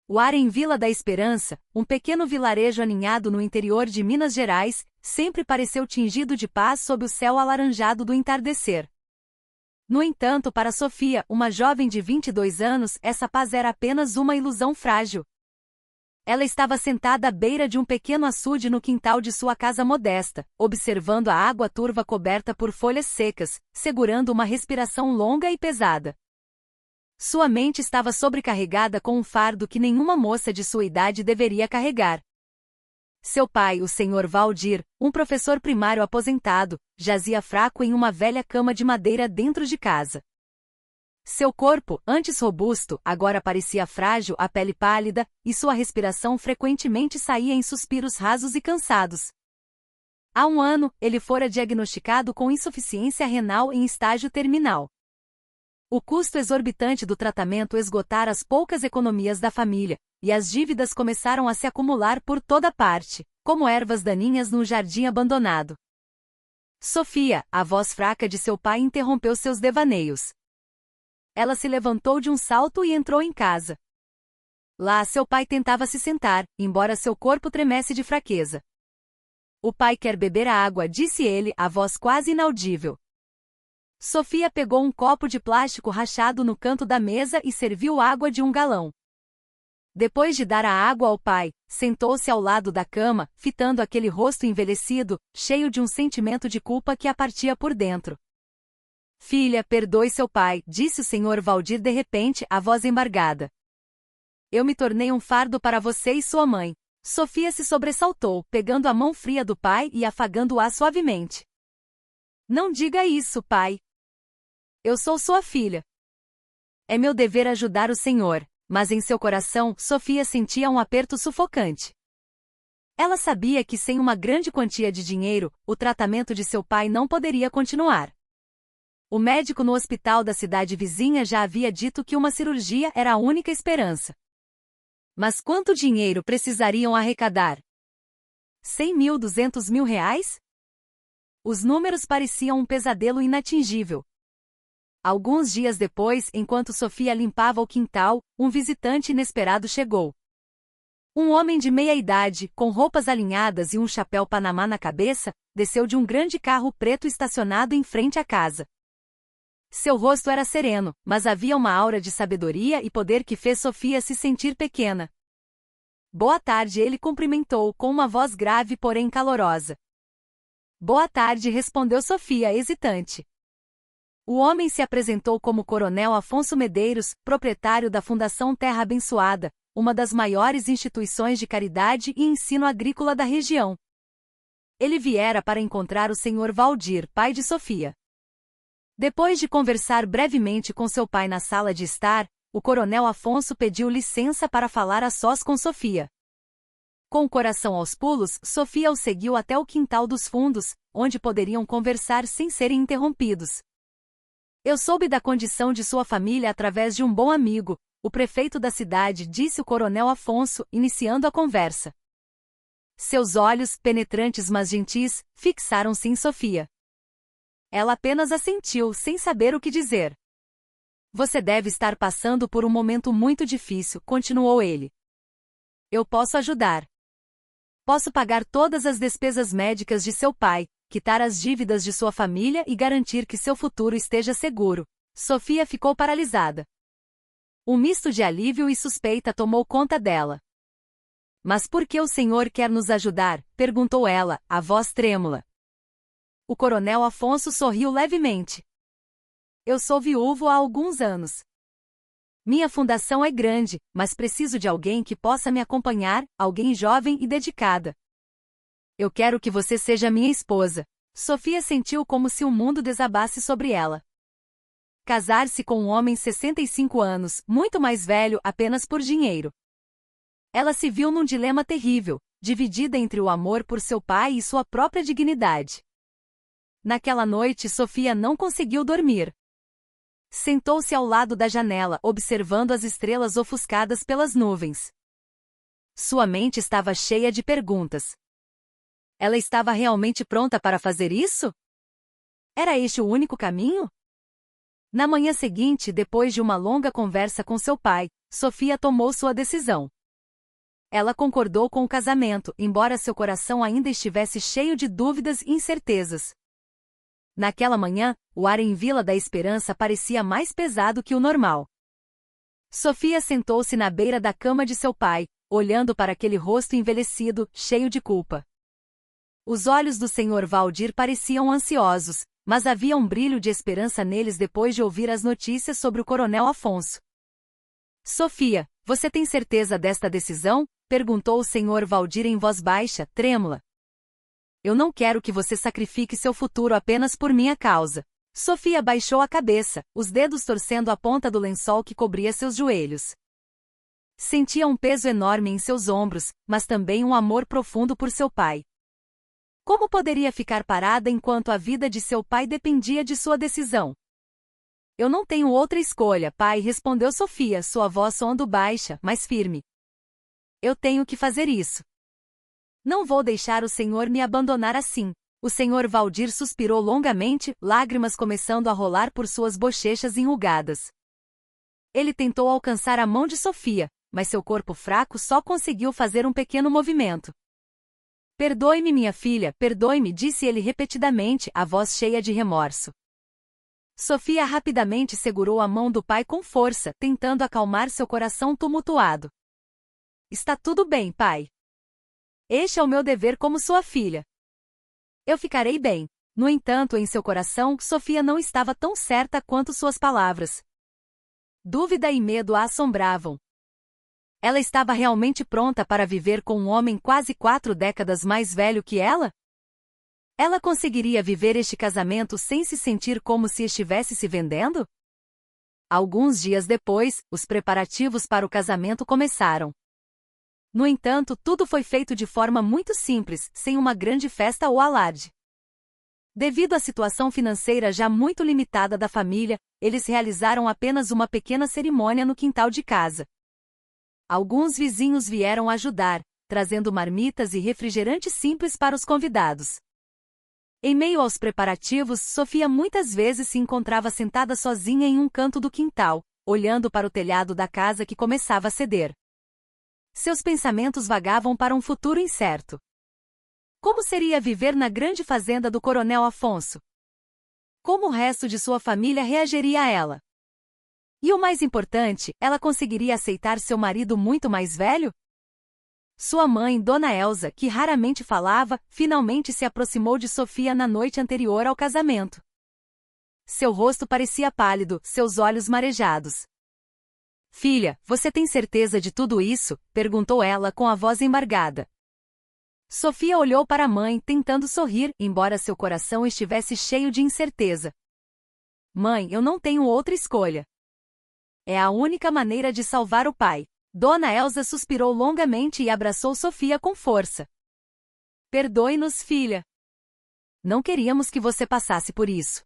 O ar em Vila da Esperança, um pequeno vilarejo aninhado no interior de Minas Gerais, sempre pareceu tingido de paz sob o céu alaranjado do entardecer. No entanto, para Sofia, uma jovem de 22 anos, essa paz era apenas uma ilusão frágil. Ela estava sentada à beira de um pequeno açude no quintal de sua casa modesta, observando a água turva coberta por folhas secas, segurando uma respiração longa e pesada. Sua mente estava sobrecarregada com um fardo que nenhuma moça de sua idade deveria carregar. Seu pai, o Sr. Valdir, um professor primário aposentado, jazia fraco em uma velha cama de madeira dentro de casa. Seu corpo, antes robusto, agora parecia frágil, a pele pálida, e sua respiração frequentemente saía em suspiros rasos e cansados. Há um ano, ele fora diagnosticado com insuficiência renal em estágio terminal. O custo exorbitante do tratamento esgotara as poucas economias da família, e as dívidas começaram a se acumular por toda parte, como ervas daninhas num jardim abandonado. Sofia, a voz fraca de seu pai interrompeu seus devaneios. Ela se levantou de um salto e entrou em casa. Lá seu pai tentava se sentar, embora seu corpo tremesse de fraqueza. O pai quer beber água, disse ele, a voz quase inaudível. Sofia pegou um copo de plástico rachado no canto da mesa e serviu água de um galão. Depois de dar a água ao pai, sentou-se ao lado da cama, fitando aquele rosto envelhecido, cheio de um sentimento de culpa que a partia por dentro. Filha, perdoe seu pai, disse o Sr. Valdir de repente, a voz embargada. Eu me tornei um fardo para você e sua mãe. Sofia se sobressaltou, pegando a mão fria do pai e afagando-a suavemente. Não diga isso, pai. Eu sou sua filha. É meu dever ajudar o senhor, mas em seu coração, Sofia sentia um aperto sufocante. Ela sabia que sem uma grande quantia de dinheiro, o tratamento de seu pai não poderia continuar. O médico no hospital da cidade vizinha já havia dito que uma cirurgia era a única esperança. Mas quanto dinheiro precisariam arrecadar? 100 mil, 200 mil reais? Os números pareciam um pesadelo inatingível. Alguns dias depois, enquanto Sofia limpava o quintal, um visitante inesperado chegou. Um homem de meia-idade, com roupas alinhadas e um chapéu panamá na cabeça, desceu de um grande carro preto estacionado em frente à casa. Seu rosto era sereno, mas havia uma aura de sabedoria e poder que fez Sofia se sentir pequena. Boa tarde, ele cumprimentou com uma voz grave porém calorosa. Boa tarde, respondeu Sofia, hesitante. O homem se apresentou como Coronel Afonso Medeiros, proprietário da Fundação Terra Abençoada, uma das maiores instituições de caridade e ensino agrícola da região. Ele viera para encontrar o Sr. Valdir, pai de Sofia. Depois de conversar brevemente com seu pai na sala de estar, o Coronel Afonso pediu licença para falar a sós com Sofia. Com o coração aos pulos, Sofia o seguiu até o quintal dos fundos, onde poderiam conversar sem serem interrompidos. Eu soube da condição de sua família através de um bom amigo, o prefeito da cidade, disse o Coronel Afonso, iniciando a conversa. Seus olhos, penetrantes mas gentis, fixaram-se em Sofia. Ela apenas assentiu, sem saber o que dizer. Você deve estar passando por um momento muito difícil, continuou ele. Eu posso ajudar. Posso pagar todas as despesas médicas de seu pai, quitar as dívidas de sua família e garantir que seu futuro esteja seguro. Sofia ficou paralisada. Um misto de alívio e suspeita tomou conta dela. Mas por que o senhor quer nos ajudar? Perguntou ela, a voz trêmula. O Coronel Afonso sorriu levemente. Eu sou viúvo há alguns anos. Minha fundação é grande, mas preciso de alguém que possa me acompanhar, alguém jovem e dedicada. Eu quero que você seja minha esposa. Sofia sentiu como se o mundo desabasse sobre ela. Casar-se com um homem 65 anos, muito mais velho, apenas por dinheiro. Ela se viu num dilema terrível, dividida entre o amor por seu pai e sua própria dignidade. Naquela noite Sofia não conseguiu dormir. Sentou-se ao lado da janela, observando as estrelas ofuscadas pelas nuvens. Sua mente estava cheia de perguntas. Ela estava realmente pronta para fazer isso? Era este o único caminho? Na manhã seguinte, depois de uma longa conversa com seu pai, Sofia tomou sua decisão. Ela concordou com o casamento, embora seu coração ainda estivesse cheio de dúvidas e incertezas. Naquela manhã, o ar em Vila da Esperança parecia mais pesado que o normal. Sofia sentou-se na beira da cama de seu pai, olhando para aquele rosto envelhecido, cheio de culpa. Os olhos do Sr. Valdir pareciam ansiosos, mas havia um brilho de esperança neles depois de ouvir as notícias sobre o Coronel Afonso. Sofia, você tem certeza desta decisão? Perguntou o Sr. Valdir em voz baixa, trêmula. Eu não quero que você sacrifique seu futuro apenas por minha causa. Sofia baixou a cabeça, os dedos torcendo a ponta do lençol que cobria seus joelhos. Sentia um peso enorme em seus ombros, mas também um amor profundo por seu pai. Como poderia ficar parada enquanto a vida de seu pai dependia de sua decisão? Eu não tenho outra escolha, pai, respondeu Sofia, sua voz soando baixa, mas firme. Eu tenho que fazer isso. Não vou deixar o senhor me abandonar assim. O senhor Valdir suspirou longamente, lágrimas começando a rolar por suas bochechas enrugadas. Ele tentou alcançar a mão de Sofia, mas seu corpo fraco só conseguiu fazer um pequeno movimento. Perdoe-me, minha filha, perdoe-me, disse ele repetidamente, a voz cheia de remorso. Sofia rapidamente segurou a mão do pai com força, tentando acalmar seu coração tumultuado. Está tudo bem, pai. Este é o meu dever como sua filha. Eu ficarei bem. No entanto, em seu coração, Sofia não estava tão certa quanto suas palavras. Dúvida e medo a assombravam. Ela estava realmente pronta para viver com um homem quase 4 décadas mais velho que ela? Ela conseguiria viver este casamento sem se sentir como se estivesse se vendendo? Alguns dias depois, os preparativos para o casamento começaram. No entanto, tudo foi feito de forma muito simples, sem uma grande festa ou alarde. Devido à situação financeira já muito limitada da família, eles realizaram apenas uma pequena cerimônia no quintal de casa. Alguns vizinhos vieram ajudar, trazendo marmitas e refrigerantes simples para os convidados. Em meio aos preparativos, Sofia muitas vezes se encontrava sentada sozinha em um canto do quintal, olhando para o telhado da casa que começava a ceder. Seus pensamentos vagavam para um futuro incerto. Como seria viver na grande fazenda do Coronel Afonso? Como o resto de sua família reagiria a ela? E o mais importante, ela conseguiria aceitar seu marido muito mais velho? Sua mãe, Dona Elza, que raramente falava, finalmente se aproximou de Sofia na noite anterior ao casamento. Seu rosto parecia pálido, seus olhos marejados. Filha, você tem certeza de tudo isso? Perguntou ela com a voz embargada. Sofia olhou para a mãe, tentando sorrir, embora seu coração estivesse cheio de incerteza. Mãe, eu não tenho outra escolha. É a única maneira de salvar o pai. Dona Elza suspirou longamente e abraçou Sofia com força. Perdoe-nos, filha. Não queríamos que você passasse por isso.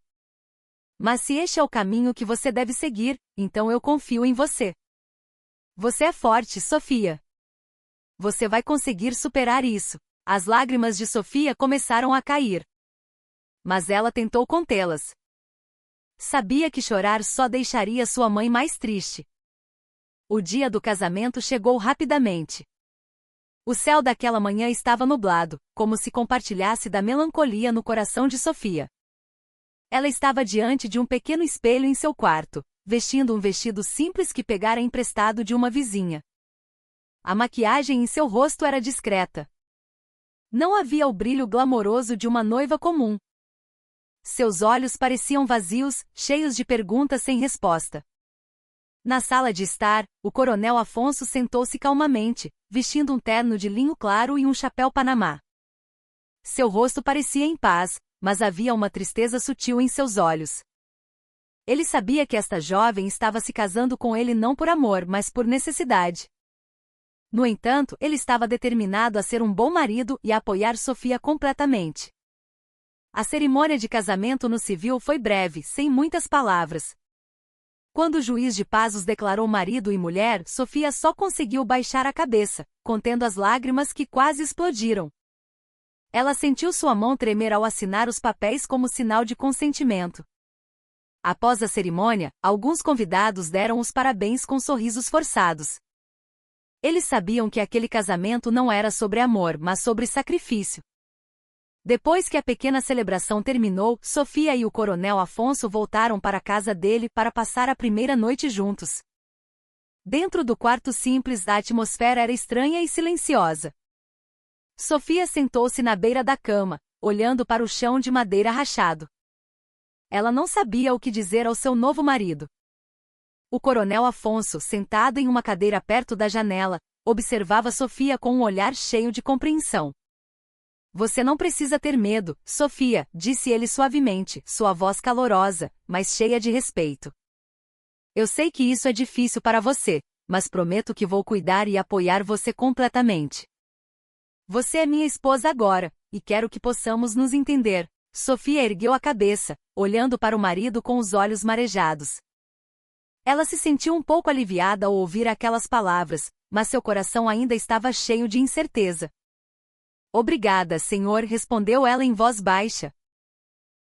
Mas se este é o caminho que você deve seguir, então eu confio em você. Você é forte, Sofia. Você vai conseguir superar isso. As lágrimas de Sofia começaram a cair. Mas ela tentou contê-las. Sabia que chorar só deixaria sua mãe mais triste. O dia do casamento chegou rapidamente. O céu daquela manhã estava nublado, como se compartilhasse da melancolia no coração de Sofia. Ela estava diante de um pequeno espelho em seu quarto, vestindo um vestido simples que pegara emprestado de uma vizinha. A maquiagem em seu rosto era discreta. Não havia o brilho glamouroso de uma noiva comum. Seus olhos pareciam vazios, cheios de perguntas sem resposta. Na sala de estar, o Coronel Afonso sentou-se calmamente, vestindo um terno de linho claro e um chapéu panamá. Seu rosto parecia em paz, mas havia uma tristeza sutil em seus olhos. Ele sabia que esta jovem estava se casando com ele não por amor, mas por necessidade. No entanto, ele estava determinado a ser um bom marido e a apoiar Sofia completamente. A cerimônia de casamento no civil foi breve, sem muitas palavras. Quando o juiz de paz os declarou marido e mulher, Sofia só conseguiu baixar a cabeça, contendo as lágrimas que quase explodiram. Ela sentiu sua mão tremer ao assinar os papéis como sinal de consentimento. Após a cerimônia, alguns convidados deram os parabéns com sorrisos forçados. Eles sabiam que aquele casamento não era sobre amor, mas sobre sacrifício. Depois que a pequena celebração terminou, Sofia e o coronel Afonso voltaram para a casa dele para passar a primeira noite juntos. Dentro do quarto simples, a atmosfera era estranha e silenciosa. Sofia sentou-se na beira da cama, olhando para o chão de madeira rachado. Ela não sabia o que dizer ao seu novo marido. O coronel Afonso, sentado em uma cadeira perto da janela, observava Sofia com um olhar cheio de compreensão. Você não precisa ter medo, Sofia, disse ele suavemente, sua voz calorosa, mas cheia de respeito. Eu sei que isso é difícil para você, mas prometo que vou cuidar e apoiar você completamente. Você é minha esposa agora, e quero que possamos nos entender. Sofia ergueu a cabeça, olhando para o marido com os olhos marejados. Ela se sentiu um pouco aliviada ao ouvir aquelas palavras, mas seu coração ainda estava cheio de incerteza. Obrigada, senhor, respondeu ela em voz baixa.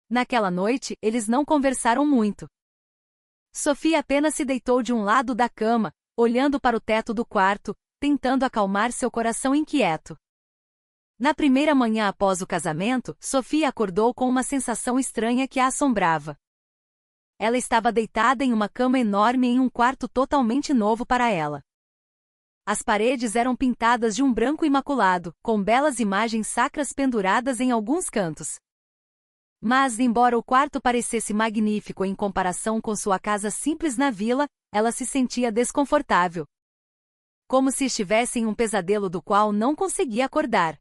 Naquela noite, eles não conversaram muito. Sofia apenas se deitou de um lado da cama, olhando para o teto do quarto, tentando acalmar seu coração inquieto. Na primeira manhã após o casamento, Sofia acordou com uma sensação estranha que a assombrava. Ela estava deitada em uma cama enorme em um quarto totalmente novo para ela. As paredes eram pintadas de um branco imaculado, com belas imagens sacras penduradas em alguns cantos. Mas, embora o quarto parecesse magnífico em comparação com sua casa simples na vila, ela se sentia desconfortável. Como se estivesse em um pesadelo do qual não conseguia acordar.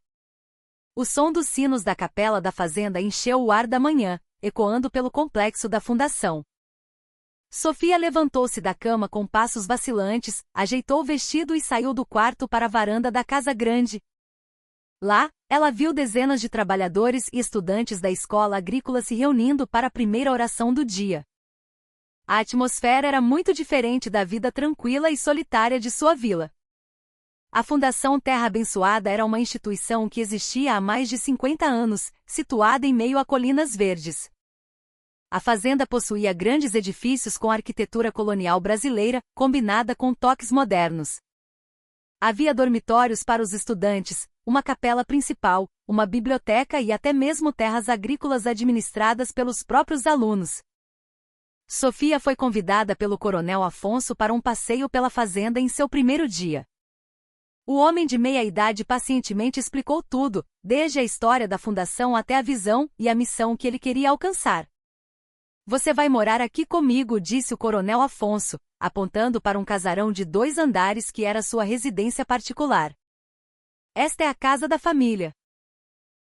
O som dos sinos da capela da fazenda encheu o ar da manhã, ecoando pelo complexo da fundação. Sofia levantou-se da cama com passos vacilantes, ajeitou o vestido e saiu do quarto para a varanda da casa grande. Lá, ela viu dezenas de trabalhadores e estudantes da escola agrícola se reunindo para a primeira oração do dia. A atmosfera era muito diferente da vida tranquila e solitária de sua vila. A Fundação Terra Abençoada era uma instituição que existia há mais de 50 anos, situada em meio a colinas verdes. A fazenda possuía grandes edifícios com arquitetura colonial brasileira, combinada com toques modernos. Havia dormitórios para os estudantes, uma capela principal, uma biblioteca e até mesmo terras agrícolas administradas pelos próprios alunos. Sofia foi convidada pelo coronel Afonso para um passeio pela fazenda em seu primeiro dia. O homem de meia-idade pacientemente explicou tudo, desde a história da fundação até a visão e a missão que ele queria alcançar. Você vai morar aqui comigo, disse o coronel Afonso, apontando para um casarão de 2 andares que era sua residência particular. Esta é a casa da família.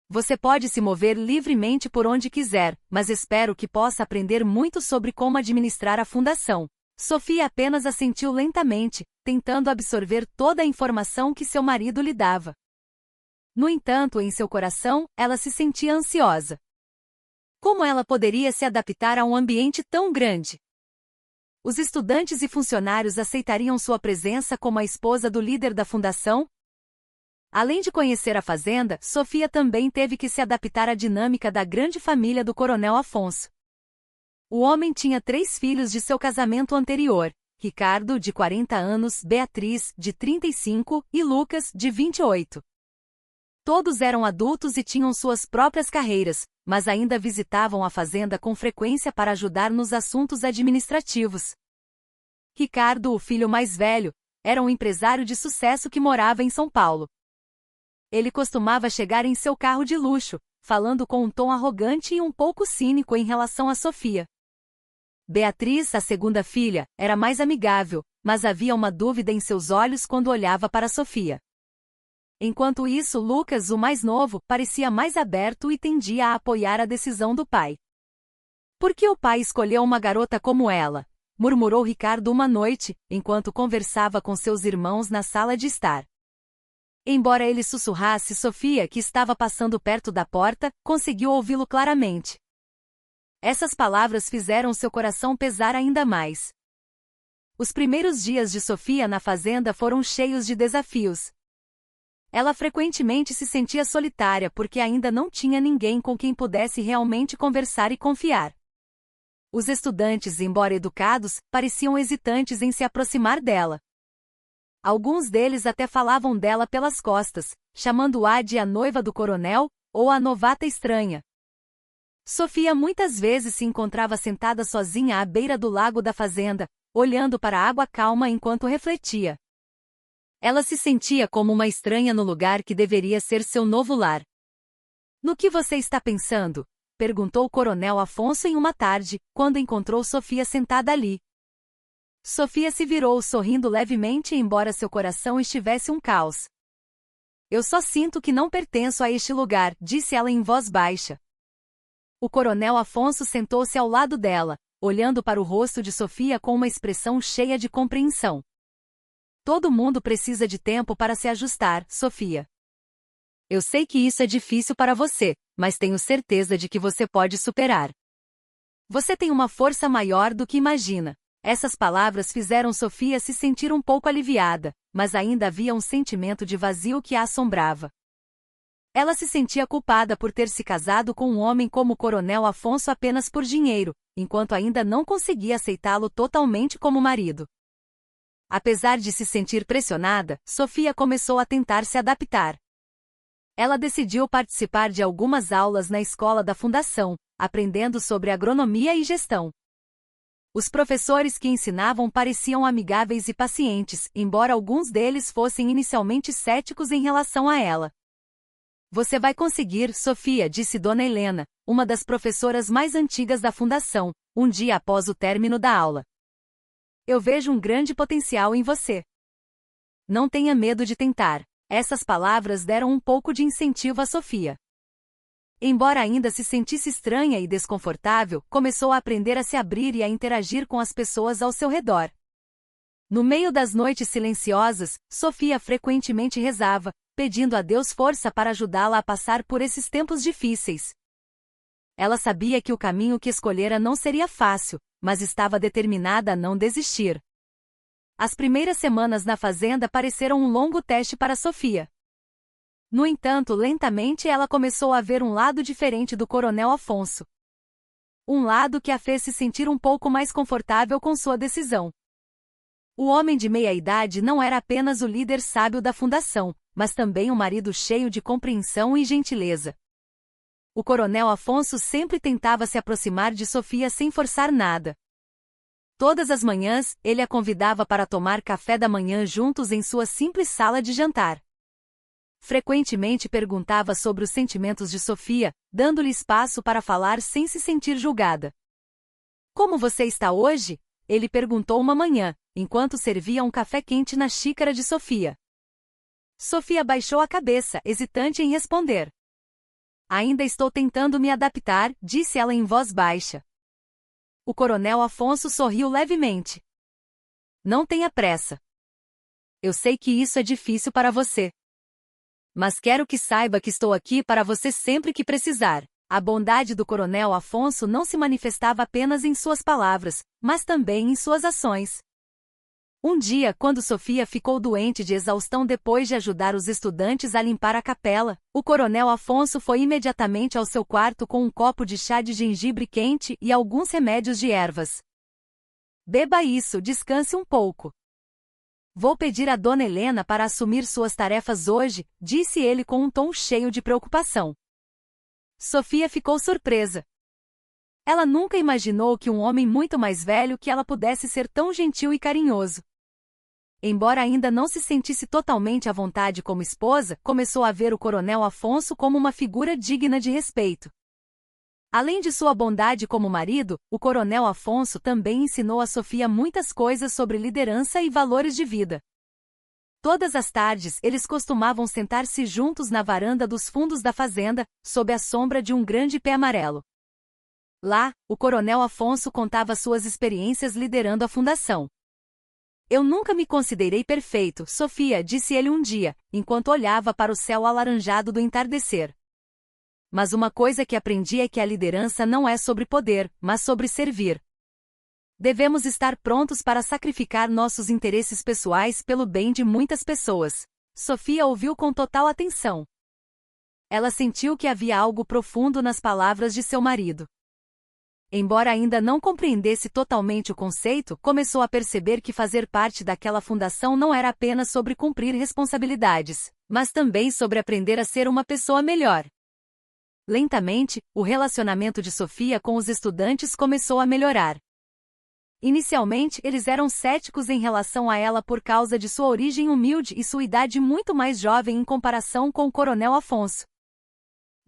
Você pode se mover livremente por onde quiser, mas espero que possa aprender muito sobre como administrar a fundação. Sofia apenas assentiu lentamente, tentando absorver toda a informação que seu marido lhe dava. No entanto, em seu coração, ela se sentia ansiosa. Como ela poderia se adaptar a um ambiente tão grande? Os estudantes e funcionários aceitariam sua presença como a esposa do líder da fundação? Além de conhecer a fazenda, Sofia também teve que se adaptar à dinâmica da grande família do coronel Afonso. O homem tinha 3 filhos de seu casamento anterior, Ricardo, de 40 anos, Beatriz, de 35, e Lucas, de 28. Todos eram adultos e tinham suas próprias carreiras, mas ainda visitavam a fazenda com frequência para ajudar nos assuntos administrativos. Ricardo, o filho mais velho, era um empresário de sucesso que morava em São Paulo. Ele costumava chegar em seu carro de luxo, falando com um tom arrogante e um pouco cínico em relação a Sofia. Beatriz, a segunda filha, era mais amigável, mas havia uma dúvida em seus olhos quando olhava para Sofia. Enquanto isso, Lucas, o mais novo, parecia mais aberto e tendia a apoiar a decisão do pai. Por que o pai escolheu uma garota como ela? Murmurou Ricardo uma noite, enquanto conversava com seus irmãos na sala de estar. Embora ele sussurrasse, Sofia, que estava passando perto da porta, conseguiu ouvi-lo claramente. Essas palavras fizeram seu coração pesar ainda mais. Os primeiros dias de Sofia na fazenda foram cheios de desafios. Ela frequentemente se sentia solitária porque ainda não tinha ninguém com quem pudesse realmente conversar e confiar. Os estudantes, embora educados, pareciam hesitantes em se aproximar dela. Alguns deles até falavam dela pelas costas, chamando-a de a noiva do coronel, ou a novata estranha. Sofia muitas vezes se encontrava sentada sozinha à beira do lago da fazenda, olhando para a água calma enquanto refletia. Ela se sentia como uma estranha no lugar que deveria ser seu novo lar. No que você está pensando? Perguntou o coronel Afonso em uma tarde, quando encontrou Sofia sentada ali. Sofia se virou sorrindo levemente embora seu coração estivesse um caos. Eu só sinto que não pertenço a este lugar, disse ela em voz baixa. O coronel Afonso sentou-se ao lado dela, olhando para o rosto de Sofia com uma expressão cheia de compreensão. Todo mundo precisa de tempo para se ajustar, Sofia. Eu sei que isso é difícil para você, mas tenho certeza de que você pode superar. Você tem uma força maior do que imagina. Essas palavras fizeram Sofia se sentir um pouco aliviada, mas ainda havia um sentimento de vazio que a assombrava. Ela se sentia culpada por ter se casado com um homem como o coronel Afonso apenas por dinheiro, enquanto ainda não conseguia aceitá-lo totalmente como marido. Apesar de se sentir pressionada, Sofia começou a tentar se adaptar. Ela decidiu participar de algumas aulas na escola da fundação, aprendendo sobre agronomia e gestão. Os professores que ensinavam pareciam amigáveis e pacientes, embora alguns deles fossem inicialmente céticos em relação a ela. Você vai conseguir, Sofia, disse Dona Helena, uma das professoras mais antigas da fundação, um dia após o término da aula. Eu vejo um grande potencial em você. Não tenha medo de tentar. Essas palavras deram um pouco de incentivo a Sofia. Embora ainda se sentisse estranha e desconfortável, começou a aprender a se abrir e a interagir com as pessoas ao seu redor. No meio das noites silenciosas, Sofia frequentemente rezava, pedindo a Deus força para ajudá-la a passar por esses tempos difíceis. Ela sabia que o caminho que escolhera não seria fácil, mas estava determinada a não desistir. As primeiras semanas na fazenda pareceram um longo teste para Sofia. No entanto, lentamente ela começou a ver um lado diferente do coronel Afonso. Um lado que a fez se sentir um pouco mais confortável com sua decisão. O homem de meia-idade não era apenas o líder sábio da fundação, mas também um marido cheio de compreensão e gentileza. O coronel Afonso sempre tentava se aproximar de Sofia sem forçar nada. Todas as manhãs, ele a convidava para tomar café da manhã juntos em sua simples sala de jantar. Frequentemente perguntava sobre os sentimentos de Sofia, dando-lhe espaço para falar sem se sentir julgada. Como você está hoje? Ele perguntou uma manhã, enquanto servia um café quente na xícara de Sofia. Sofia baixou a cabeça, hesitante em responder. Ainda estou tentando me adaptar, disse ela em voz baixa. O coronel Afonso sorriu levemente. Não tenha pressa. Eu sei que isso é difícil para você. Mas quero que saiba que estou aqui para você sempre que precisar. A bondade do coronel Afonso não se manifestava apenas em suas palavras, mas também em suas ações. Um dia, quando Sofia ficou doente de exaustão depois de ajudar os estudantes a limpar a capela, o coronel Afonso foi imediatamente ao seu quarto com um copo de chá de gengibre quente e alguns remédios de ervas. Beba isso, descanse um pouco. Vou pedir a Dona Helena para assumir suas tarefas hoje, disse ele com um tom cheio de preocupação. Sofia ficou surpresa. Ela nunca imaginou que um homem muito mais velho que ela pudesse ser tão gentil e carinhoso. Embora ainda não se sentisse totalmente à vontade como esposa, começou a ver o coronel Afonso como uma figura digna de respeito. Além de sua bondade como marido, o coronel Afonso também ensinou a Sofia muitas coisas sobre liderança e valores de vida. Todas as tardes eles costumavam sentar-se juntos na varanda dos fundos da fazenda, sob a sombra de um grande pé amarelo. Lá, o coronel Afonso contava suas experiências liderando a fundação. Eu nunca me considerei perfeito, Sofia, disse ele um dia, enquanto olhava para o céu alaranjado do entardecer. Mas uma coisa que aprendi é que a liderança não é sobre poder, mas sobre servir. Devemos estar prontos para sacrificar nossos interesses pessoais pelo bem de muitas pessoas. Sofia ouviu com total atenção. Ela sentiu que havia algo profundo nas palavras de seu marido. Embora ainda não compreendesse totalmente o conceito, começou a perceber que fazer parte daquela fundação não era apenas sobre cumprir responsabilidades, mas também sobre aprender a ser uma pessoa melhor. Lentamente, o relacionamento de Sofia com os estudantes começou a melhorar. Inicialmente, eles eram céticos em relação a ela por causa de sua origem humilde e sua idade muito mais jovem em comparação com o Coronel Afonso.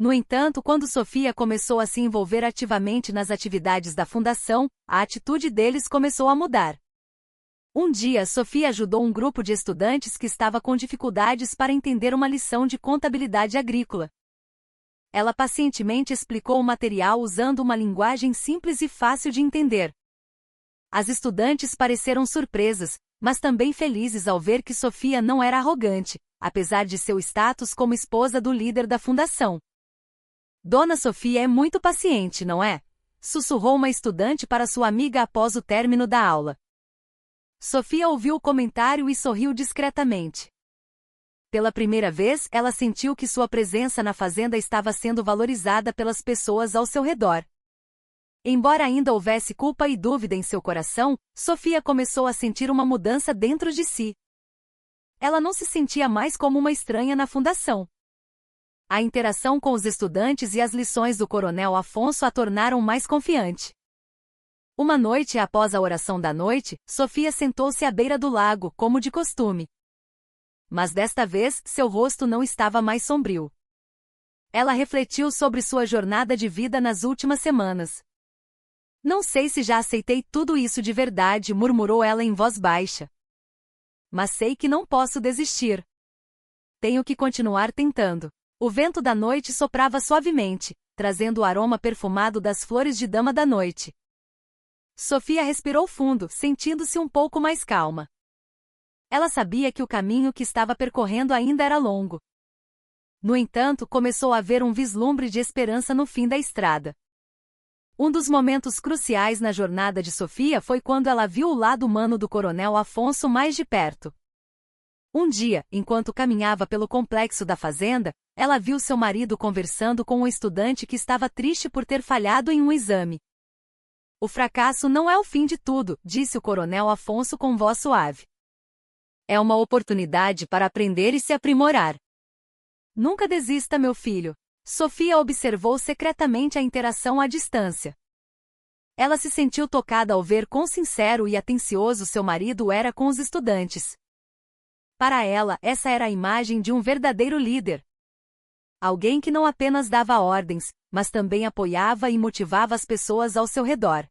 No entanto, quando Sofia começou a se envolver ativamente nas atividades da fundação, a atitude deles começou a mudar. Um dia, Sofia ajudou um grupo de estudantes que estava com dificuldades para entender uma lição de contabilidade agrícola. Ela pacientemente explicou o material usando uma linguagem simples e fácil de entender. As estudantes pareceram surpresas, mas também felizes ao ver que Sofia não era arrogante, apesar de seu status como esposa do líder da fundação. Dona Sofia é muito paciente, não é? Sussurrou uma estudante para sua amiga após o término da aula. Sofia ouviu o comentário e sorriu discretamente. Pela primeira vez, ela sentiu que sua presença na fazenda estava sendo valorizada pelas pessoas ao seu redor. Embora ainda houvesse culpa e dúvida em seu coração, Sofia começou a sentir uma mudança dentro de si. Ela não se sentia mais como uma estranha na fundação. A interação com os estudantes e as lições do Coronel Afonso a tornaram mais confiante. Uma noite após a oração da noite, Sofia sentou-se à beira do lago, como de costume. Mas desta vez, seu rosto não estava mais sombrio. Ela refletiu sobre sua jornada de vida nas últimas semanas. Não sei se já aceitei tudo isso de verdade, murmurou ela em voz baixa. Mas sei que não posso desistir. Tenho que continuar tentando. O vento da noite soprava suavemente, trazendo o aroma perfumado das flores de dama da noite. Sofia respirou fundo, sentindo-se um pouco mais calma. Ela sabia que o caminho que estava percorrendo ainda era longo. No entanto, começou a haver um vislumbre de esperança no fim da estrada. Um dos momentos cruciais na jornada de Sofia foi quando ela viu o lado humano do Coronel Afonso mais de perto. Um dia, enquanto caminhava pelo complexo da fazenda, ela viu seu marido conversando com um estudante que estava triste por ter falhado em um exame. O fracasso não é o fim de tudo, disse o Coronel Afonso com voz suave. É uma oportunidade para aprender e se aprimorar. Nunca desista, meu filho. Sofia observou secretamente a interação à distância. Ela se sentiu tocada ao ver quão sincero e atencioso seu marido era com os estudantes. Para ela, essa era a imagem de um verdadeiro líder. Alguém que não apenas dava ordens, mas também apoiava e motivava as pessoas ao seu redor.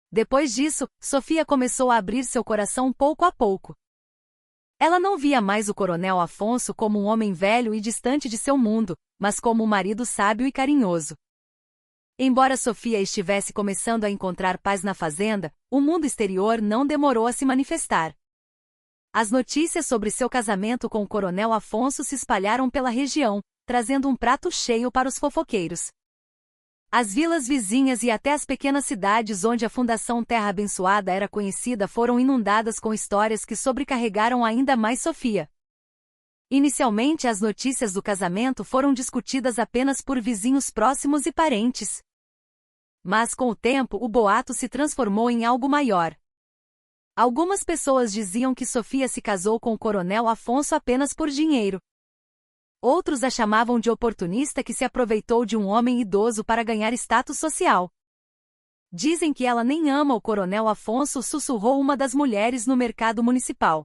Depois disso, Sofia começou a abrir seu coração pouco a pouco. Ela não via mais o Coronel Afonso como um homem velho e distante de seu mundo, mas como um marido sábio e carinhoso. Embora Sofia estivesse começando a encontrar paz na fazenda, o mundo exterior não demorou a se manifestar. As notícias sobre seu casamento com o Coronel Afonso se espalharam pela região, trazendo um prato cheio para os fofoqueiros. As vilas vizinhas e até as pequenas cidades onde a Fundação Terra Abençoada era conhecida foram inundadas com histórias que sobrecarregaram ainda mais Sofia. Inicialmente, as notícias do casamento foram discutidas apenas por vizinhos próximos e parentes. Mas com o tempo, o boato se transformou em algo maior. Algumas pessoas diziam que Sofia se casou com o Coronel Afonso apenas por dinheiro. Outros a chamavam de oportunista que se aproveitou de um homem idoso para ganhar status social. Dizem que ela nem ama o Coronel Afonso, sussurrou uma das mulheres no mercado municipal.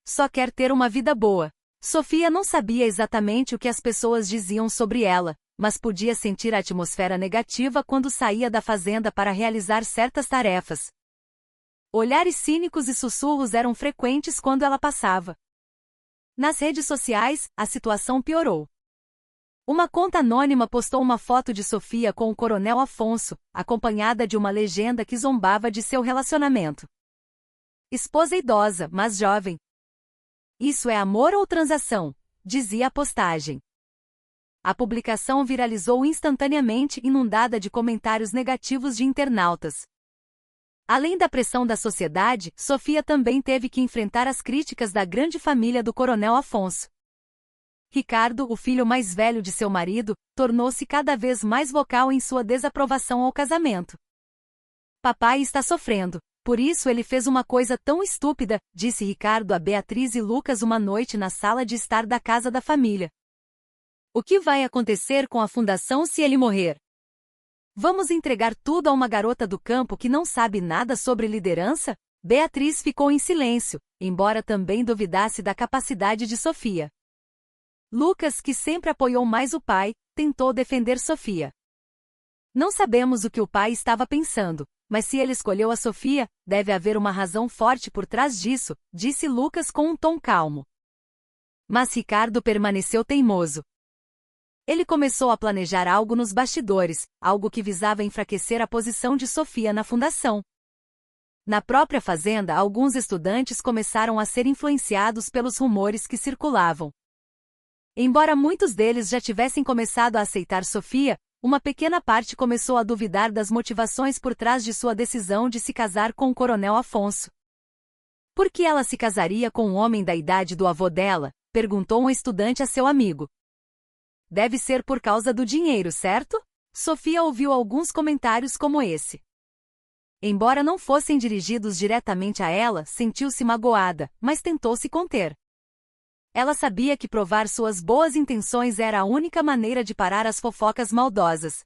Só quer ter uma vida boa. Sofia não sabia exatamente o que as pessoas diziam sobre ela, mas podia sentir a atmosfera negativa quando saía da fazenda para realizar certas tarefas. Olhares cínicos e sussurros eram frequentes quando ela passava. Nas redes sociais, a situação piorou. Uma conta anônima postou uma foto de Sofia com o Coronel Afonso, acompanhada de uma legenda que zombava de seu relacionamento. Esposa idosa, mas jovem. Isso é amor ou transação? Dizia a postagem. A publicação viralizou instantaneamente, inundada de comentários negativos de internautas. Além da pressão da sociedade, Sofia também teve que enfrentar as críticas da grande família do Coronel Afonso. Ricardo, o filho mais velho de seu marido, tornou-se cada vez mais vocal em sua desaprovação ao casamento. Papai está sofrendo, por isso ele fez uma coisa tão estúpida, disse Ricardo a Beatriz e Lucas uma noite na sala de estar da casa da família. O que vai acontecer com a fundação se ele morrer? Vamos entregar tudo a uma garota do campo que não sabe nada sobre liderança? Beatriz ficou em silêncio, embora também duvidasse da capacidade de Sofia. Lucas, que sempre apoiou mais o pai, tentou defender Sofia. Não sabemos o que o pai estava pensando, mas se ele escolheu a Sofia, deve haver uma razão forte por trás disso, disse Lucas com um tom calmo. Mas Ricardo permaneceu teimoso. Ele começou a planejar algo nos bastidores, algo que visava enfraquecer a posição de Sofia na fundação. Na própria fazenda, alguns estudantes começaram a ser influenciados pelos rumores que circulavam. Embora muitos deles já tivessem começado a aceitar Sofia, uma pequena parte começou a duvidar das motivações por trás de sua decisão de se casar com o Coronel Afonso. Por que ela se casaria com um homem da idade do avô dela? Perguntou um estudante a seu amigo. Deve ser por causa do dinheiro, certo? Sofia ouviu alguns comentários como esse. Embora não fossem dirigidos diretamente a ela, sentiu-se magoada, mas tentou se conter. Ela sabia que provar suas boas intenções era a única maneira de parar as fofocas maldosas.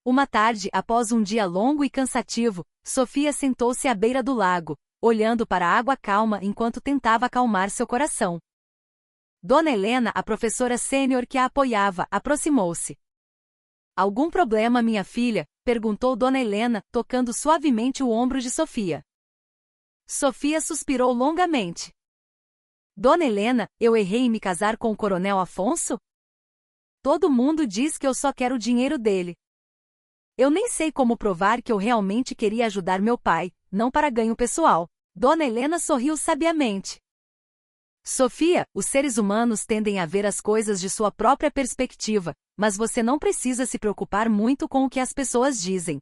Uma tarde, após um dia longo e cansativo, Sofia sentou-se à beira do lago, olhando para a água calma enquanto tentava acalmar seu coração. Dona Helena, a professora sênior que a apoiava, aproximou-se. Algum problema, minha filha? Perguntou Dona Helena, tocando suavemente o ombro de Sofia. Sofia suspirou longamente. Dona Helena, eu errei em me casar com o Coronel Afonso? Todo mundo diz que eu só quero o dinheiro dele. Eu nem sei como provar que eu realmente queria ajudar meu pai, não para ganho pessoal. Dona Helena sorriu sabiamente. Sofia, os seres humanos tendem a ver as coisas de sua própria perspectiva, mas você não precisa se preocupar muito com o que as pessoas dizem.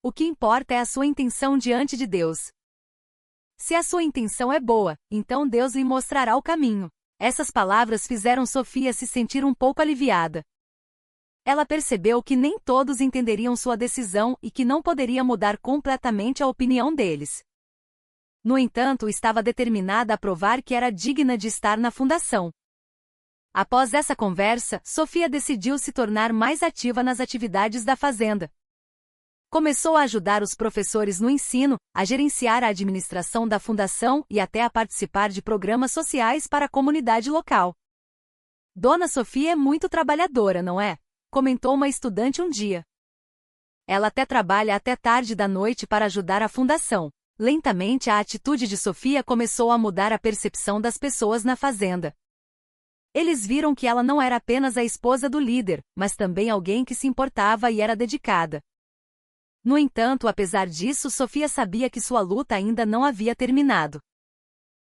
O que importa é a sua intenção diante de Deus. Se a sua intenção é boa, então Deus lhe mostrará o caminho. Essas palavras fizeram Sofia se sentir um pouco aliviada. Ela percebeu que nem todos entenderiam sua decisão e que não poderia mudar completamente a opinião deles. No entanto, estava determinada a provar que era digna de estar na fundação. Após essa conversa, Sofia decidiu se tornar mais ativa nas atividades da fazenda. Começou a ajudar os professores no ensino, a gerenciar a administração da fundação e até a participar de programas sociais para a comunidade local. Dona Sofia é muito trabalhadora, não é? Comentou uma estudante um dia. Ela até trabalha até tarde da noite para ajudar a fundação. Lentamente, a atitude de Sofia começou a mudar a percepção das pessoas na fazenda. Eles viram que ela não era apenas a esposa do líder, mas também alguém que se importava e era dedicada. No entanto, apesar disso, Sofia sabia que sua luta ainda não havia terminado.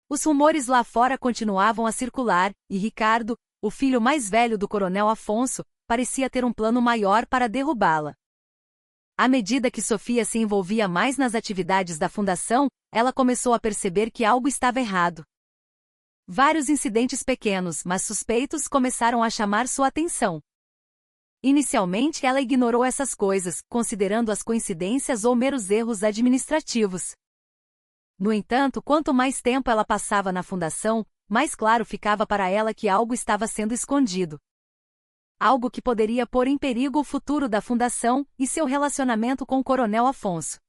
Os rumores lá fora continuavam a circular, e Ricardo, o filho mais velho do Coronel Afonso, parecia ter um plano maior para derrubá-la. À medida que Sofia se envolvia mais nas atividades da fundação, ela começou a perceber que algo estava errado. Vários incidentes pequenos, mas suspeitos, começaram a chamar sua atenção. Inicialmente, ela ignorou essas coisas, considerando-as coincidências ou meros erros administrativos. No entanto, quanto mais tempo ela passava na fundação, mais claro ficava para ela que algo estava sendo escondido. Algo que poderia pôr em perigo o futuro da fundação e seu relacionamento com o Coronel Afonso.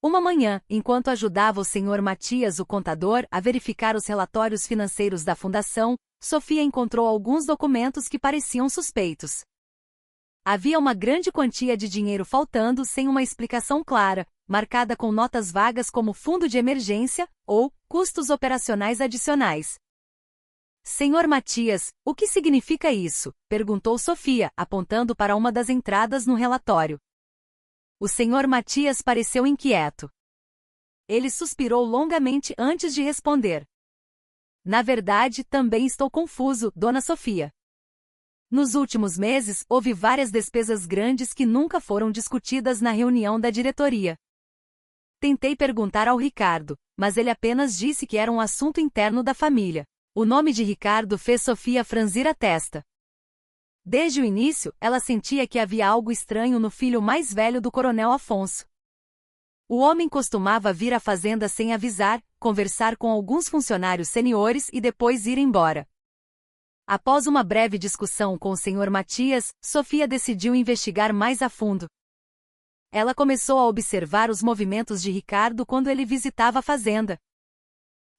Uma manhã, enquanto ajudava o Sr. Matias, o contador, a verificar os relatórios financeiros da fundação, Sofia encontrou alguns documentos que pareciam suspeitos. Havia uma grande quantia de dinheiro faltando sem uma explicação clara, marcada com notas vagas como fundo de emergência ou custos operacionais adicionais. Senhor Matias, o que significa isso? Perguntou Sofia, apontando para uma das entradas no relatório. O Sr. Matias pareceu inquieto. Ele suspirou longamente antes de responder. Na verdade, também estou confuso, Dona Sofia. Nos últimos meses, houve várias despesas grandes que nunca foram discutidas na reunião da diretoria. Tentei perguntar ao Ricardo, mas ele apenas disse que era um assunto interno da família. O nome de Ricardo fez Sofia franzir a testa. Desde o início, ela sentia que havia algo estranho no filho mais velho do coronel Afonso. O homem costumava vir à fazenda sem avisar, conversar com alguns funcionários seniores e depois ir embora. Após uma breve discussão com o Sr. Matias, Sofia decidiu investigar mais a fundo. Ela começou a observar os movimentos de Ricardo quando ele visitava a fazenda.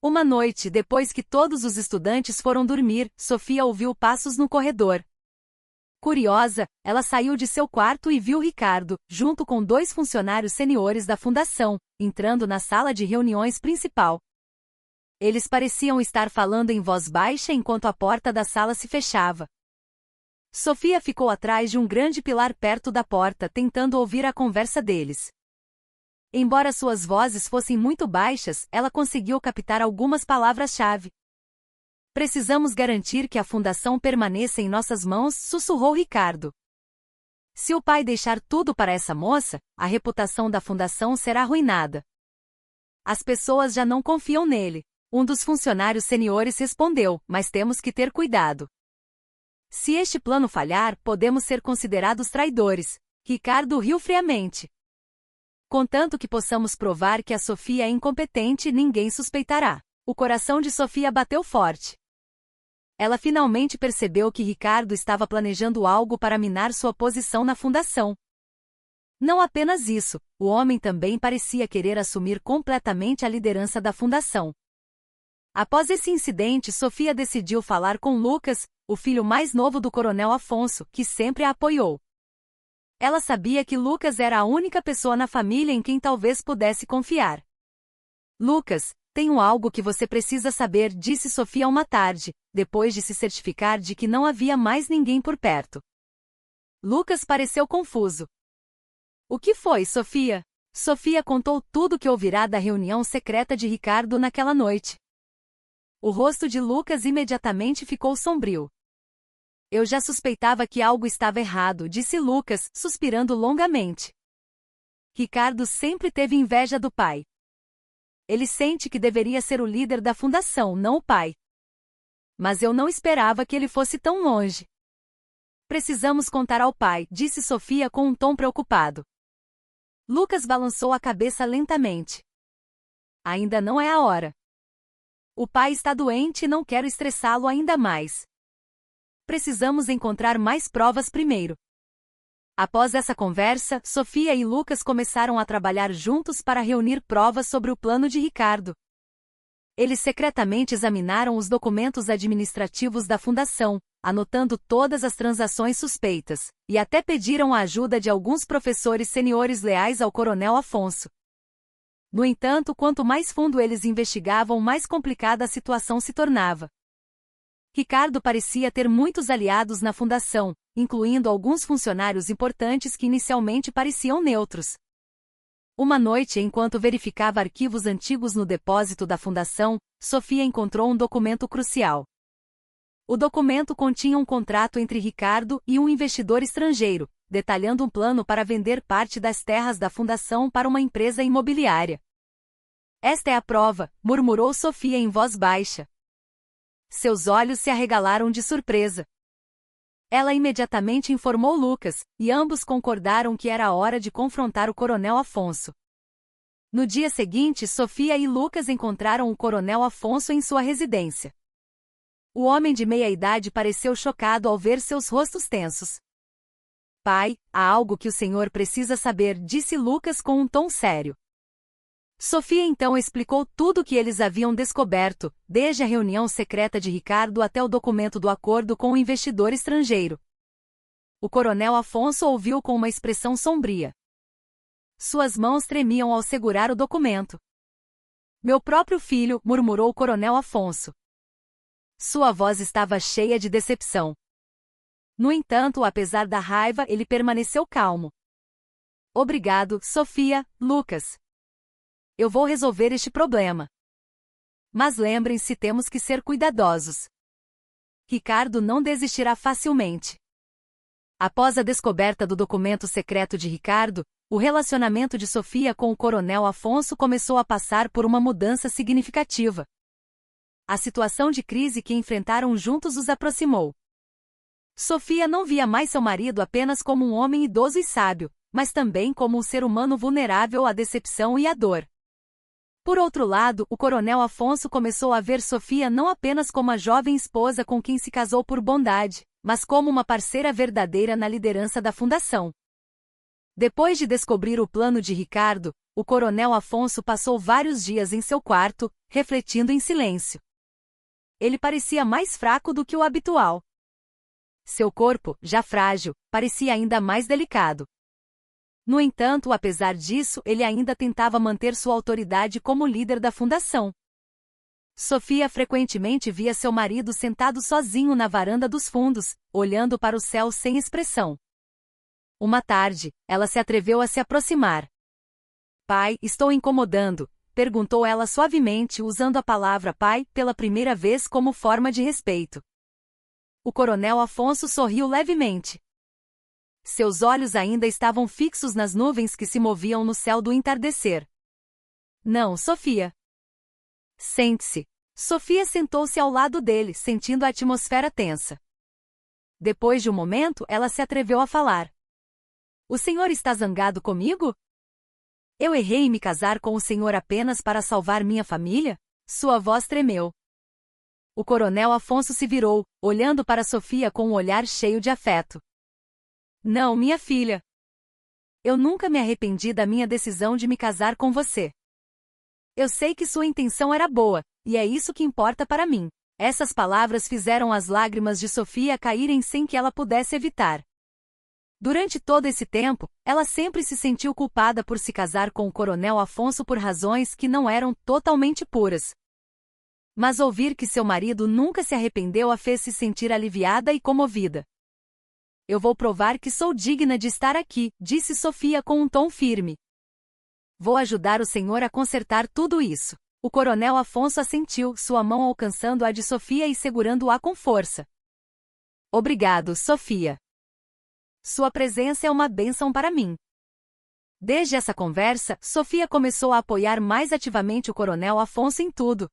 Uma noite, depois que todos os estudantes foram dormir, Sofia ouviu passos no corredor. Curiosa, ela saiu de seu quarto e viu Ricardo, junto com 2 funcionários seniores da fundação, entrando na sala de reuniões principal. Eles pareciam estar falando em voz baixa enquanto a porta da sala se fechava. Sofia ficou atrás de um grande pilar perto da porta, tentando ouvir a conversa deles. Embora suas vozes fossem muito baixas, ela conseguiu captar algumas palavras-chave. Precisamos garantir que a fundação permaneça em nossas mãos, sussurrou Ricardo. Se o pai deixar tudo para essa moça, a reputação da fundação será arruinada. As pessoas já não confiam nele. Um dos funcionários seniores respondeu, mas temos que ter cuidado. Se este plano falhar, podemos ser considerados traidores. Ricardo riu friamente. Contanto que possamos provar que a Sofia é incompetente, ninguém suspeitará. O coração de Sofia bateu forte. Ela finalmente percebeu que Ricardo estava planejando algo para minar sua posição na fundação. Não apenas isso, o homem também parecia querer assumir completamente a liderança da fundação. Após esse incidente, Sofia decidiu falar com Lucas, o filho mais novo do coronel Afonso, que sempre a apoiou. Ela sabia que Lucas era a única pessoa na família em quem talvez pudesse confiar. Lucas, tenho algo que você precisa saber, disse Sofia uma tarde, depois de se certificar de que não havia mais ninguém por perto. Lucas pareceu confuso. O que foi, Sofia? Sofia contou tudo que ouvirá da reunião secreta de Ricardo naquela noite. O rosto de Lucas imediatamente ficou sombrio. Eu já suspeitava que algo estava errado, disse Lucas, suspirando longamente. Ricardo sempre teve inveja do pai. Ele sente que deveria ser o líder da fundação, não o pai. Mas eu não esperava que ele fosse tão longe. Precisamos contar ao pai, disse Sofia com um tom preocupado. Lucas balançou a cabeça lentamente. Ainda não é a hora. O pai está doente e não quero estressá-lo ainda mais. Precisamos encontrar mais provas primeiro. Após essa conversa, Sofia e Lucas começaram a trabalhar juntos para reunir provas sobre o plano de Ricardo. Eles secretamente examinaram os documentos administrativos da fundação, anotando todas as transações suspeitas, e até pediram a ajuda de alguns professores seniores leais ao coronel Afonso. No entanto, quanto mais fundo eles investigavam, mais complicada a situação se tornava. Ricardo parecia ter muitos aliados na fundação, incluindo alguns funcionários importantes que inicialmente pareciam neutros. Uma noite, enquanto verificava arquivos antigos no depósito da fundação, Sofia encontrou um documento crucial. O documento continha um contrato entre Ricardo e um investidor estrangeiro, detalhando um plano para vender parte das terras da fundação para uma empresa imobiliária. Esta é a prova, murmurou Sofia em voz baixa. Seus olhos se arregalaram de surpresa. Ela imediatamente informou Lucas, e ambos concordaram que era a hora de confrontar o coronel Afonso. No dia seguinte, Sofia e Lucas encontraram o coronel Afonso em sua residência. O homem de meia-idade pareceu chocado ao ver seus rostos tensos. Pai, há algo que o senhor precisa saber, disse Lucas com um tom sério. Sofia então explicou tudo o que eles haviam descoberto, desde a reunião secreta de Ricardo até o documento do acordo com o investidor estrangeiro. O coronel Afonso ouviu com uma expressão sombria. Suas mãos tremiam ao segurar o documento. Meu próprio filho, murmurou o coronel Afonso. Sua voz estava cheia de decepção. No entanto, apesar da raiva, ele permaneceu calmo. Obrigado, Sofia, Lucas. Eu vou resolver este problema. Mas lembrem-se, temos que ser cuidadosos. Ricardo não desistirá facilmente. Após a descoberta do documento secreto de Ricardo, o relacionamento de Sofia com o coronel Afonso começou a passar por uma mudança significativa. A situação de crise que enfrentaram juntos os aproximou. Sofia não via mais seu marido apenas como um homem idoso e sábio, mas também como um ser humano vulnerável à decepção e à dor. Por outro lado, o coronel Afonso começou a ver Sofia não apenas como a jovem esposa com quem se casou por bondade, mas como uma parceira verdadeira na liderança da fundação. Depois de descobrir o plano de Ricardo, o coronel Afonso passou vários dias em seu quarto, refletindo em silêncio. Ele parecia mais fraco do que o habitual. Seu corpo, já frágil, parecia ainda mais delicado. No entanto, apesar disso, ele ainda tentava manter sua autoridade como líder da fundação. Sofia frequentemente via seu marido sentado sozinho na varanda dos fundos, olhando para o céu sem expressão. Uma tarde, ela se atreveu a se aproximar. "Pai, estou incomodando?", perguntou ela suavemente, usando a palavra pai pela primeira vez como forma de respeito. O coronel Afonso sorriu levemente. Seus olhos ainda estavam fixos nas nuvens que se moviam no céu do entardecer. "Não, Sofia." "Sente-se." Sofia sentou-se ao lado dele, sentindo a atmosfera tensa. Depois de um momento, ela se atreveu a falar. "O senhor está zangado comigo? Eu errei em me casar com o senhor apenas para salvar minha família?" Sua voz tremeu. O coronel Afonso se virou, olhando para Sofia com um olhar cheio de afeto. "Não, minha filha. Eu nunca me arrependi da minha decisão de me casar com você. Eu sei que sua intenção era boa, e é isso que importa para mim." Essas palavras fizeram as lágrimas de Sofia caírem sem que ela pudesse evitar. Durante todo esse tempo, ela sempre se sentiu culpada por se casar com o coronel Afonso por razões que não eram totalmente puras. Mas ouvir que seu marido nunca se arrependeu a fez se sentir aliviada e comovida. "Eu vou provar que sou digna de estar aqui", disse Sofia com um tom firme. "Vou ajudar o senhor a consertar tudo isso." O coronel Afonso assentiu, sua mão alcançando a de Sofia e segurando-a com força. "Obrigado, Sofia. Sua presença é uma bênção para mim." Desde essa conversa, Sofia começou a apoiar mais ativamente o coronel Afonso em tudo.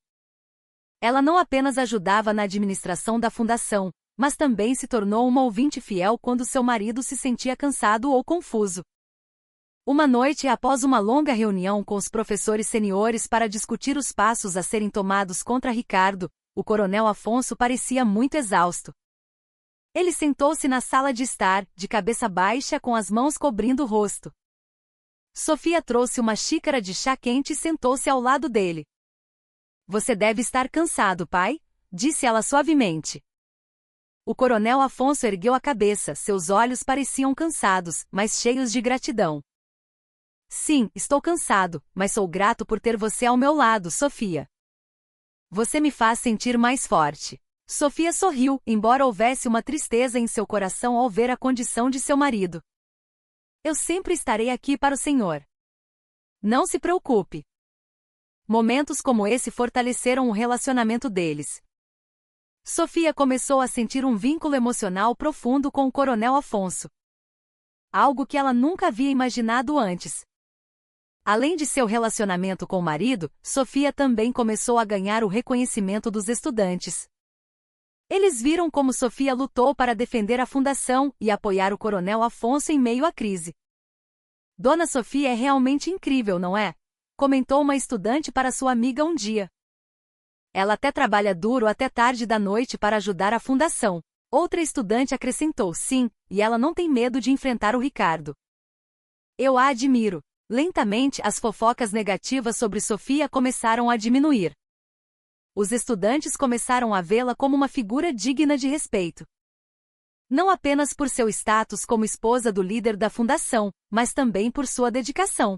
Ela não apenas ajudava na administração da fundação, mas também se tornou uma ouvinte fiel quando seu marido se sentia cansado ou confuso. Uma noite, após uma longa reunião com os professores seniores para discutir os passos a serem tomados contra Ricardo, o coronel Afonso parecia muito exausto. Ele sentou-se na sala de estar, de cabeça baixa, com as mãos cobrindo o rosto. Sofia trouxe uma xícara de chá quente e sentou-se ao lado dele. "Você deve estar cansado, pai?", disse ela suavemente. O coronel Afonso ergueu a cabeça, seus olhos pareciam cansados, mas cheios de gratidão. "Sim, estou cansado, mas sou grato por ter você ao meu lado, Sofia. Você me faz sentir mais forte." Sofia sorriu, embora houvesse uma tristeza em seu coração ao ver a condição de seu marido. "Eu sempre estarei aqui para o senhor. Não se preocupe." Momentos como esse fortaleceram o relacionamento deles. Sofia começou a sentir um vínculo emocional profundo com o coronel Afonso. Algo que ela nunca havia imaginado antes. Além de seu relacionamento com o marido, Sofia também começou a ganhar o reconhecimento dos estudantes. Eles viram como Sofia lutou para defender a fundação e apoiar o coronel Afonso em meio à crise. "Dona Sofia é realmente incrível, não é?", comentou uma estudante para sua amiga um dia. "Ela até trabalha duro até tarde da noite para ajudar a fundação." Outra estudante acrescentou: "Sim, e ela não tem medo de enfrentar o Ricardo. Eu a admiro." Lentamente, as fofocas negativas sobre Sofia começaram a diminuir. Os estudantes começaram a vê-la como uma figura digna de respeito. Não apenas por seu status como esposa do líder da fundação, mas também por sua dedicação.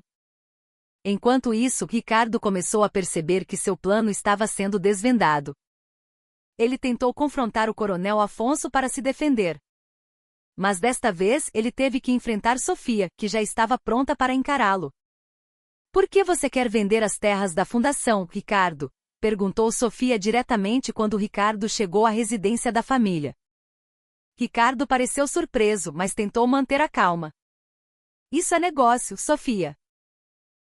Enquanto isso, Ricardo começou a perceber que seu plano estava sendo desvendado. Ele tentou confrontar o coronel Afonso para se defender. Mas desta vez, ele teve que enfrentar Sofia, que já estava pronta para encará-lo. "Por que você quer vender as terras da fundação, Ricardo?", perguntou Sofia diretamente quando Ricardo chegou à residência da família. Ricardo pareceu surpreso, mas tentou manter a calma. "Isso é negócio, Sofia.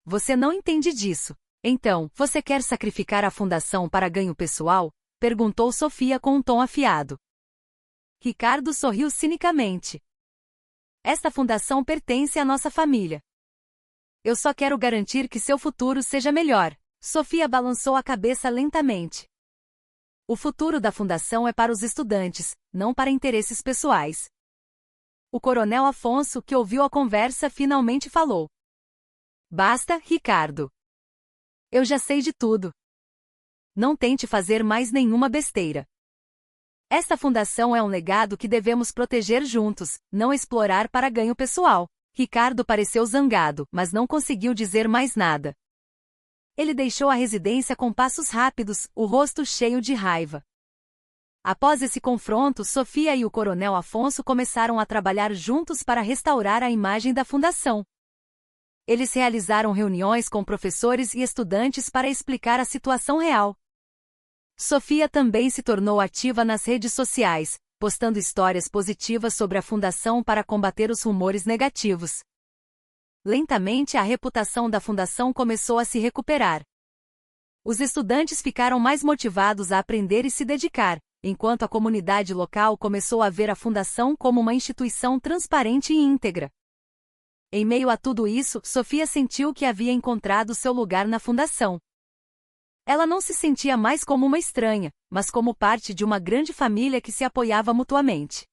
Você não entende disso. Então, você quer sacrificar a fundação para ganho pessoal? Perguntou Sofia com um tom afiado. Ricardo sorriu cinicamente. Esta fundação pertence à nossa família. Eu só quero garantir que seu futuro seja melhor. Sofia balançou a cabeça lentamente. O futuro da fundação é para os estudantes, não para interesses pessoais. O coronel Afonso, que ouviu a conversa, finalmente falou. Basta, Ricardo. Eu já sei de tudo. Não tente fazer mais nenhuma besteira. Esta fundação é um legado que devemos proteger juntos, não explorar para ganho pessoal. Ricardo pareceu zangado, mas não conseguiu dizer mais nada. Ele deixou a residência com passos rápidos, o rosto cheio de raiva. Após esse confronto, Sofia e o coronel Afonso começaram a trabalhar juntos para restaurar a imagem da fundação. Eles realizaram reuniões com professores e estudantes para explicar a situação real. Sofia também se tornou ativa nas redes sociais, postando histórias positivas sobre a fundação para combater os rumores negativos. Lentamente, a reputação da fundação começou a se recuperar. Os estudantes ficaram mais motivados a aprender e se dedicar, enquanto a comunidade local começou a ver a fundação como uma instituição transparente e íntegra. Em meio a tudo isso, Sofia sentiu que havia encontrado seu lugar na fundação. Ela não se sentia mais como uma estranha, mas como parte de uma grande família que se apoiava mutuamente.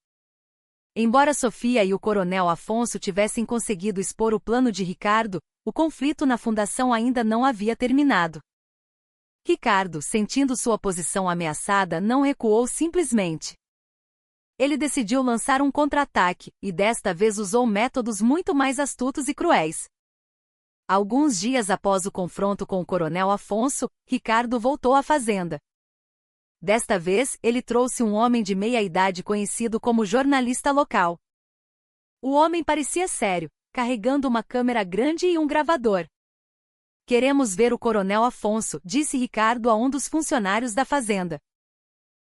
Embora Sofia e o coronel Afonso tivessem conseguido expor o plano de Ricardo, o conflito na fundação ainda não havia terminado. Ricardo, sentindo sua posição ameaçada, não recuou simplesmente. Ele decidiu lançar um contra-ataque, e desta vez usou métodos muito mais astutos e cruéis. Alguns dias após o confronto com o coronel Afonso, Ricardo voltou à fazenda. Desta vez, ele trouxe um homem de meia-idade conhecido como jornalista local. O homem parecia sério, carregando uma câmera grande e um gravador. Queremos ver o coronel Afonso, disse Ricardo a um dos funcionários da fazenda.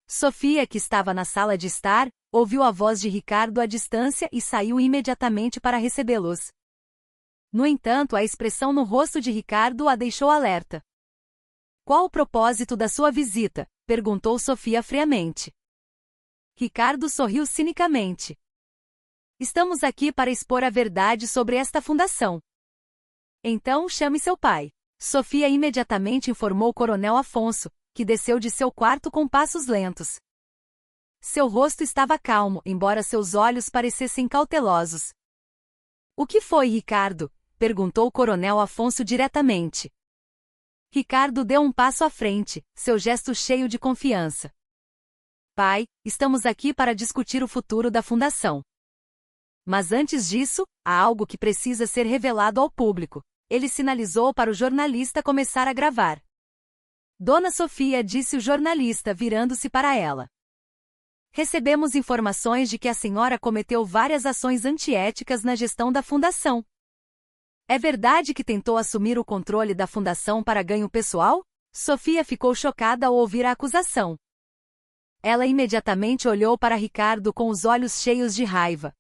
Sofia, que estava na sala de estar, ouviu a voz de Ricardo à distância e saiu imediatamente para recebê-los. No entanto, a expressão no rosto de Ricardo a deixou alerta. Qual o propósito da sua visita? Perguntou Sofia friamente. Ricardo sorriu cinicamente. Estamos aqui para expor a verdade sobre esta fundação. Então, chame seu pai. Sofia imediatamente informou o coronel Afonso, que desceu de seu quarto com passos lentos. Seu rosto estava calmo, embora seus olhos parecessem cautelosos. O que foi, Ricardo? Perguntou o coronel Afonso diretamente. Ricardo deu um passo à frente, seu gesto cheio de confiança. Pai, estamos aqui para discutir o futuro da fundação. Mas antes disso, há algo que precisa ser revelado ao público. Ele sinalizou para o jornalista começar a gravar. Dona Sofia, disse o jornalista virando-se para ela. Recebemos informações de que a senhora cometeu várias ações antiéticas na gestão da fundação. É verdade que tentou assumir o controle da fundação para ganho pessoal? Sofia ficou chocada ao ouvir a acusação. Ela imediatamente olhou para Ricardo com os olhos cheios de raiva.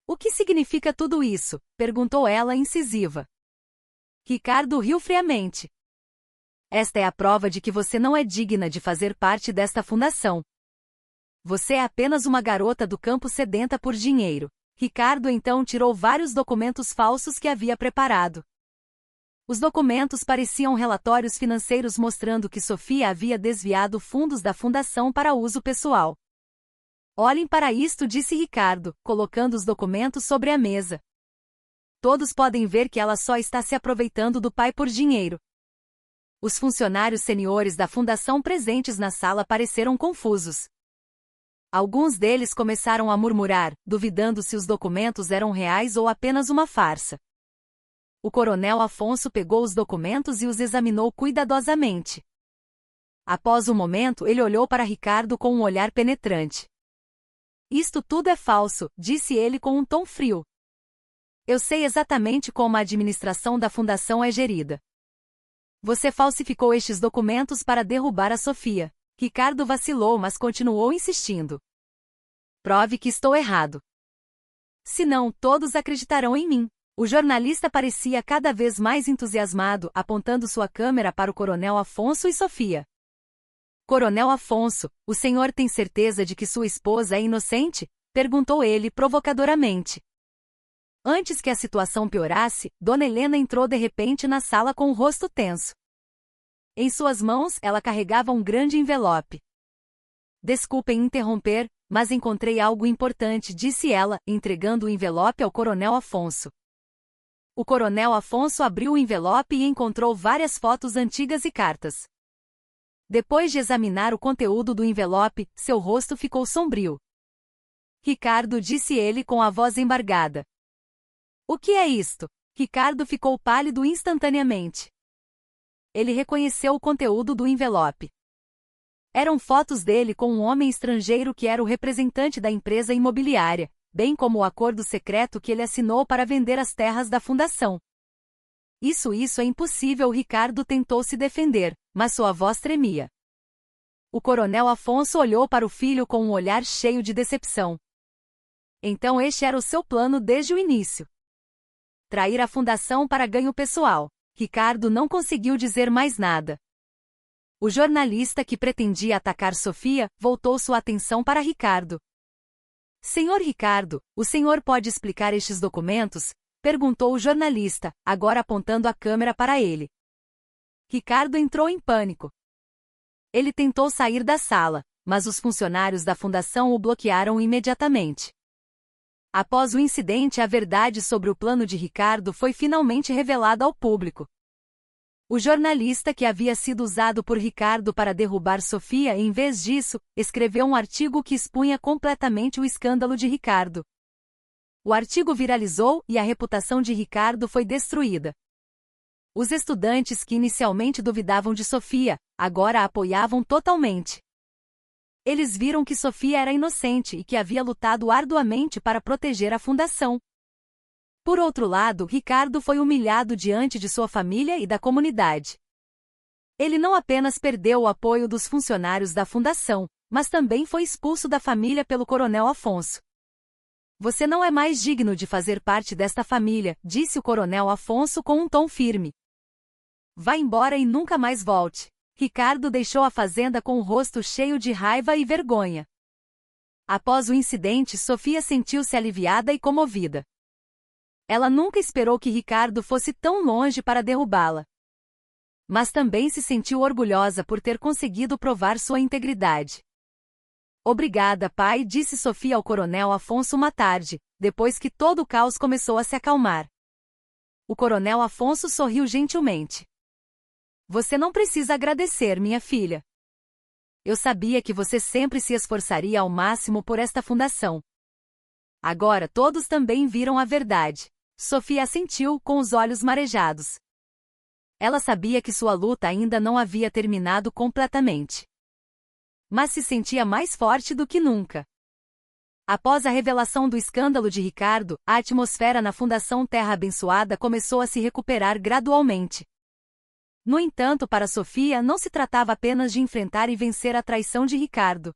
O que significa tudo isso? Perguntou ela incisiva. Ricardo riu friamente. Esta é a prova de que você não é digna de fazer parte desta fundação. Você é apenas uma garota do campo sedenta por dinheiro. Ricardo então tirou vários documentos falsos que havia preparado. Os documentos pareciam relatórios financeiros mostrando que Sofia havia desviado fundos da fundação para uso pessoal. Olhem para isto, disse Ricardo, colocando os documentos sobre a mesa. Todos podem ver que ela só está se aproveitando do pai por dinheiro. Os funcionários seniores da fundação presentes na sala pareceram confusos. Alguns deles começaram a murmurar, duvidando se os documentos eram reais ou apenas uma farsa. O coronel Afonso pegou os documentos e os examinou cuidadosamente. Após um momento, ele olhou para Ricardo com um olhar penetrante. Isto tudo é falso, disse ele com um tom frio. Eu sei exatamente como a administração da fundação é gerida. Você falsificou estes documentos para derrubar a Sofia. Ricardo vacilou, mas continuou insistindo. Prove que estou errado. Senão, todos acreditarão em mim. O jornalista parecia cada vez mais entusiasmado, apontando sua câmera para o Coronel Afonso e Sofia. Coronel Afonso, o senhor tem certeza de que sua esposa é inocente? Perguntou ele provocadoramente. Antes que a situação piorasse, Dona Helena entrou de repente na sala com o rosto tenso. Em suas mãos, ela carregava um grande envelope. Desculpem interromper, mas encontrei algo importante, disse ela, entregando o envelope ao Coronel Afonso. O Coronel Afonso abriu o envelope e encontrou várias fotos antigas e cartas. Depois de examinar o conteúdo do envelope, seu rosto ficou sombrio. Ricardo, disse ele com a voz embargada. O que é isto? Ricardo ficou pálido instantaneamente. Ele reconheceu o conteúdo do envelope. Eram fotos dele com um homem estrangeiro que era o representante da empresa imobiliária, bem como o acordo secreto que ele assinou para vender as terras da fundação. Isso é impossível. Ricardo tentou se defender, mas sua voz tremia. O Coronel Afonso olhou para o filho com um olhar cheio de decepção. Então este era o seu plano desde o início. Trair a fundação para ganho pessoal. Ricardo não conseguiu dizer mais nada. O jornalista que pretendia atacar Sofia voltou sua atenção para Ricardo. Senhor Ricardo, o senhor pode explicar estes documentos? Perguntou o jornalista, agora apontando a câmera para ele. Ricardo entrou em pânico. Ele tentou sair da sala, mas os funcionários da fundação o bloquearam imediatamente. Após o incidente, a verdade sobre o plano de Ricardo foi finalmente revelada ao público. O jornalista que havia sido usado por Ricardo para derrubar Sofia, em vez disso, escreveu um artigo que expunha completamente o escândalo de Ricardo. O artigo viralizou e a reputação de Ricardo foi destruída. Os estudantes que inicialmente duvidavam de Sofia, agora a apoiavam totalmente. Eles viram que Sofia era inocente e que havia lutado arduamente para proteger a fundação. Por outro lado, Ricardo foi humilhado diante de sua família e da comunidade. Ele não apenas perdeu o apoio dos funcionários da fundação, mas também foi expulso da família pelo Coronel Afonso. Você não é mais digno de fazer parte desta família, disse o Coronel Afonso com um tom firme. Vá embora e nunca mais volte. Ricardo deixou a fazenda com o rosto cheio de raiva e vergonha. Após o incidente, Sofia sentiu-se aliviada e comovida. Ela nunca esperou que Ricardo fosse tão longe para derrubá-la. Mas também se sentiu orgulhosa por ter conseguido provar sua integridade. Obrigada, pai, disse Sofia ao Coronel Afonso uma tarde, depois que todo o caos começou a se acalmar. O Coronel Afonso sorriu gentilmente. Você não precisa agradecer, minha filha. Eu sabia que você sempre se esforçaria ao máximo por esta fundação. Agora todos também viram a verdade. Sofia assentiu, com os olhos marejados. Ela sabia que sua luta ainda não havia terminado completamente. Mas se sentia mais forte do que nunca. Após a revelação do escândalo de Ricardo, a atmosfera na Fundação Terra Abençoada começou a se recuperar gradualmente. No entanto, para Sofia não se tratava apenas de enfrentar e vencer a traição de Ricardo.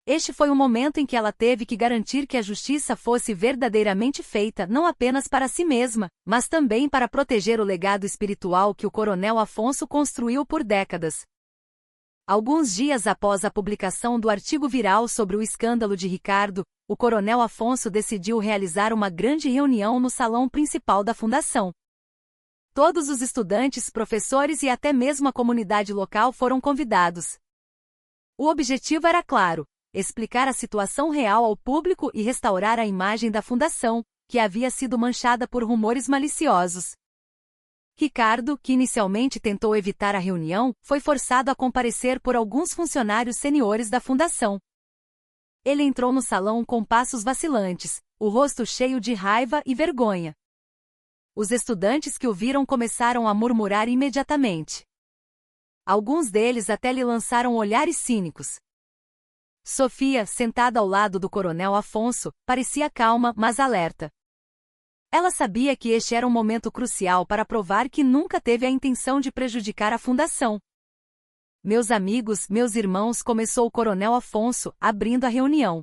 Este foi o momento em que ela teve que garantir que a justiça fosse verdadeiramente feita não apenas para si mesma, mas também para proteger o legado espiritual que o Coronel Afonso construiu por décadas. Alguns dias após a publicação do artigo viral sobre o escândalo de Ricardo, o Coronel Afonso decidiu realizar uma grande reunião no salão principal da fundação. Todos os estudantes, professores e até mesmo a comunidade local foram convidados. O objetivo era claro: explicar a situação real ao público e restaurar a imagem da fundação, que havia sido manchada por rumores maliciosos. Ricardo, que inicialmente tentou evitar a reunião, foi forçado a comparecer por alguns funcionários seniores da fundação. Ele entrou no salão com passos vacilantes, o rosto cheio de raiva e vergonha. Os estudantes que o viram começaram a murmurar imediatamente. Alguns deles até lhe lançaram olhares cínicos. Sofia, sentada ao lado do Coronel Afonso, parecia calma, mas alerta. Ela sabia que este era um momento crucial para provar que nunca teve a intenção de prejudicar a fundação. Meus amigos, meus irmãos, começou o Coronel Afonso, abrindo a reunião.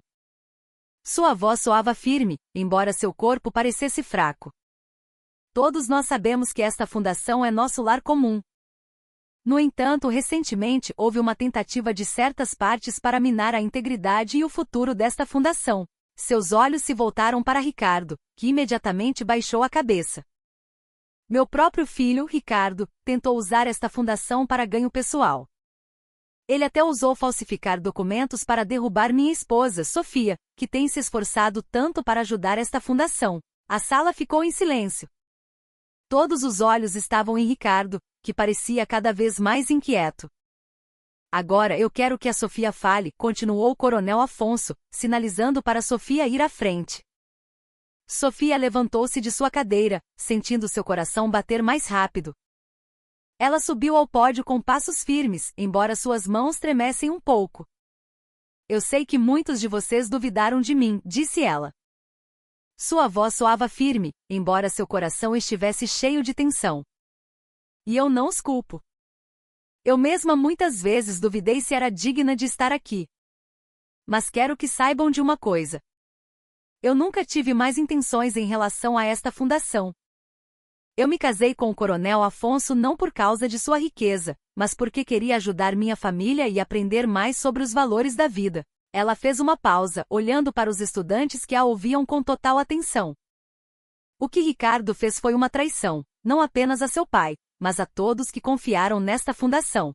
Sua voz soava firme, embora seu corpo parecesse fraco. Todos nós sabemos que esta fundação é nosso lar comum. No entanto, recentemente houve uma tentativa de certas partes para minar a integridade e o futuro desta fundação. Seus olhos se voltaram para Ricardo, que imediatamente baixou a cabeça. Meu próprio filho, Ricardo, tentou usar esta fundação para ganho pessoal. Ele até ousou falsificar documentos para derrubar minha esposa, Sofia, que tem se esforçado tanto para ajudar esta fundação. A sala ficou em silêncio. Todos os olhos estavam em Ricardo, que parecia cada vez mais inquieto. Agora eu quero que a Sofia fale, continuou o coronel Afonso, sinalizando para Sofia ir à frente. Sofia levantou-se de sua cadeira, sentindo seu coração bater mais rápido. Ela subiu ao pódio com passos firmes, embora suas mãos tremessem um pouco. Eu sei que muitos de vocês duvidaram de mim, disse ela. Sua voz soava firme, embora seu coração estivesse cheio de tensão. E eu não os culpo. Eu mesma muitas vezes duvidei se era digna de estar aqui. Mas quero que saibam de uma coisa. Eu nunca tive mais intenções em relação a esta fundação. Eu me casei com o coronel Afonso não por causa de sua riqueza, mas porque queria ajudar minha família e aprender mais sobre os valores da vida. Ela fez uma pausa, olhando para os estudantes que a ouviam com total atenção. O que Ricardo fez foi uma traição, não apenas a seu pai, mas a todos que confiaram nesta fundação.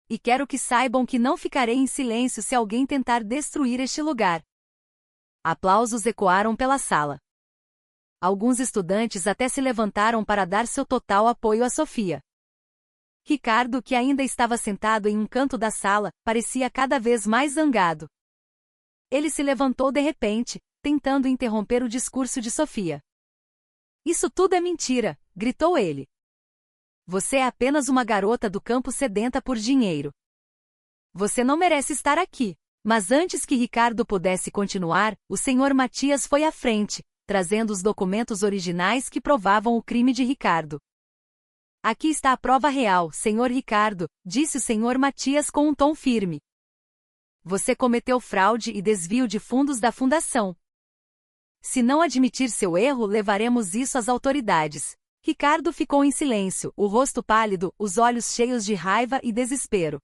E quero que saibam que não ficarei em silêncio se alguém tentar destruir este lugar. Aplausos ecoaram pela sala. Alguns estudantes até se levantaram para dar seu total apoio a Sofia. Ricardo, que ainda estava sentado em um canto da sala, parecia cada vez mais zangado. Ele se levantou de repente, tentando interromper o discurso de Sofia. Isso tudo é mentira, gritou ele. Você é apenas uma garota do campo sedenta por dinheiro. Você não merece estar aqui. Mas antes que Ricardo pudesse continuar, o senhor Matias foi à frente, trazendo os documentos originais que provavam o crime de Ricardo. Aqui está a prova real, senhor Ricardo, disse o senhor Matias com um tom firme. Você cometeu fraude e desvio de fundos da fundação. Se não admitir seu erro, levaremos isso às autoridades. Ricardo ficou em silêncio, o rosto pálido, os olhos cheios de raiva e desespero.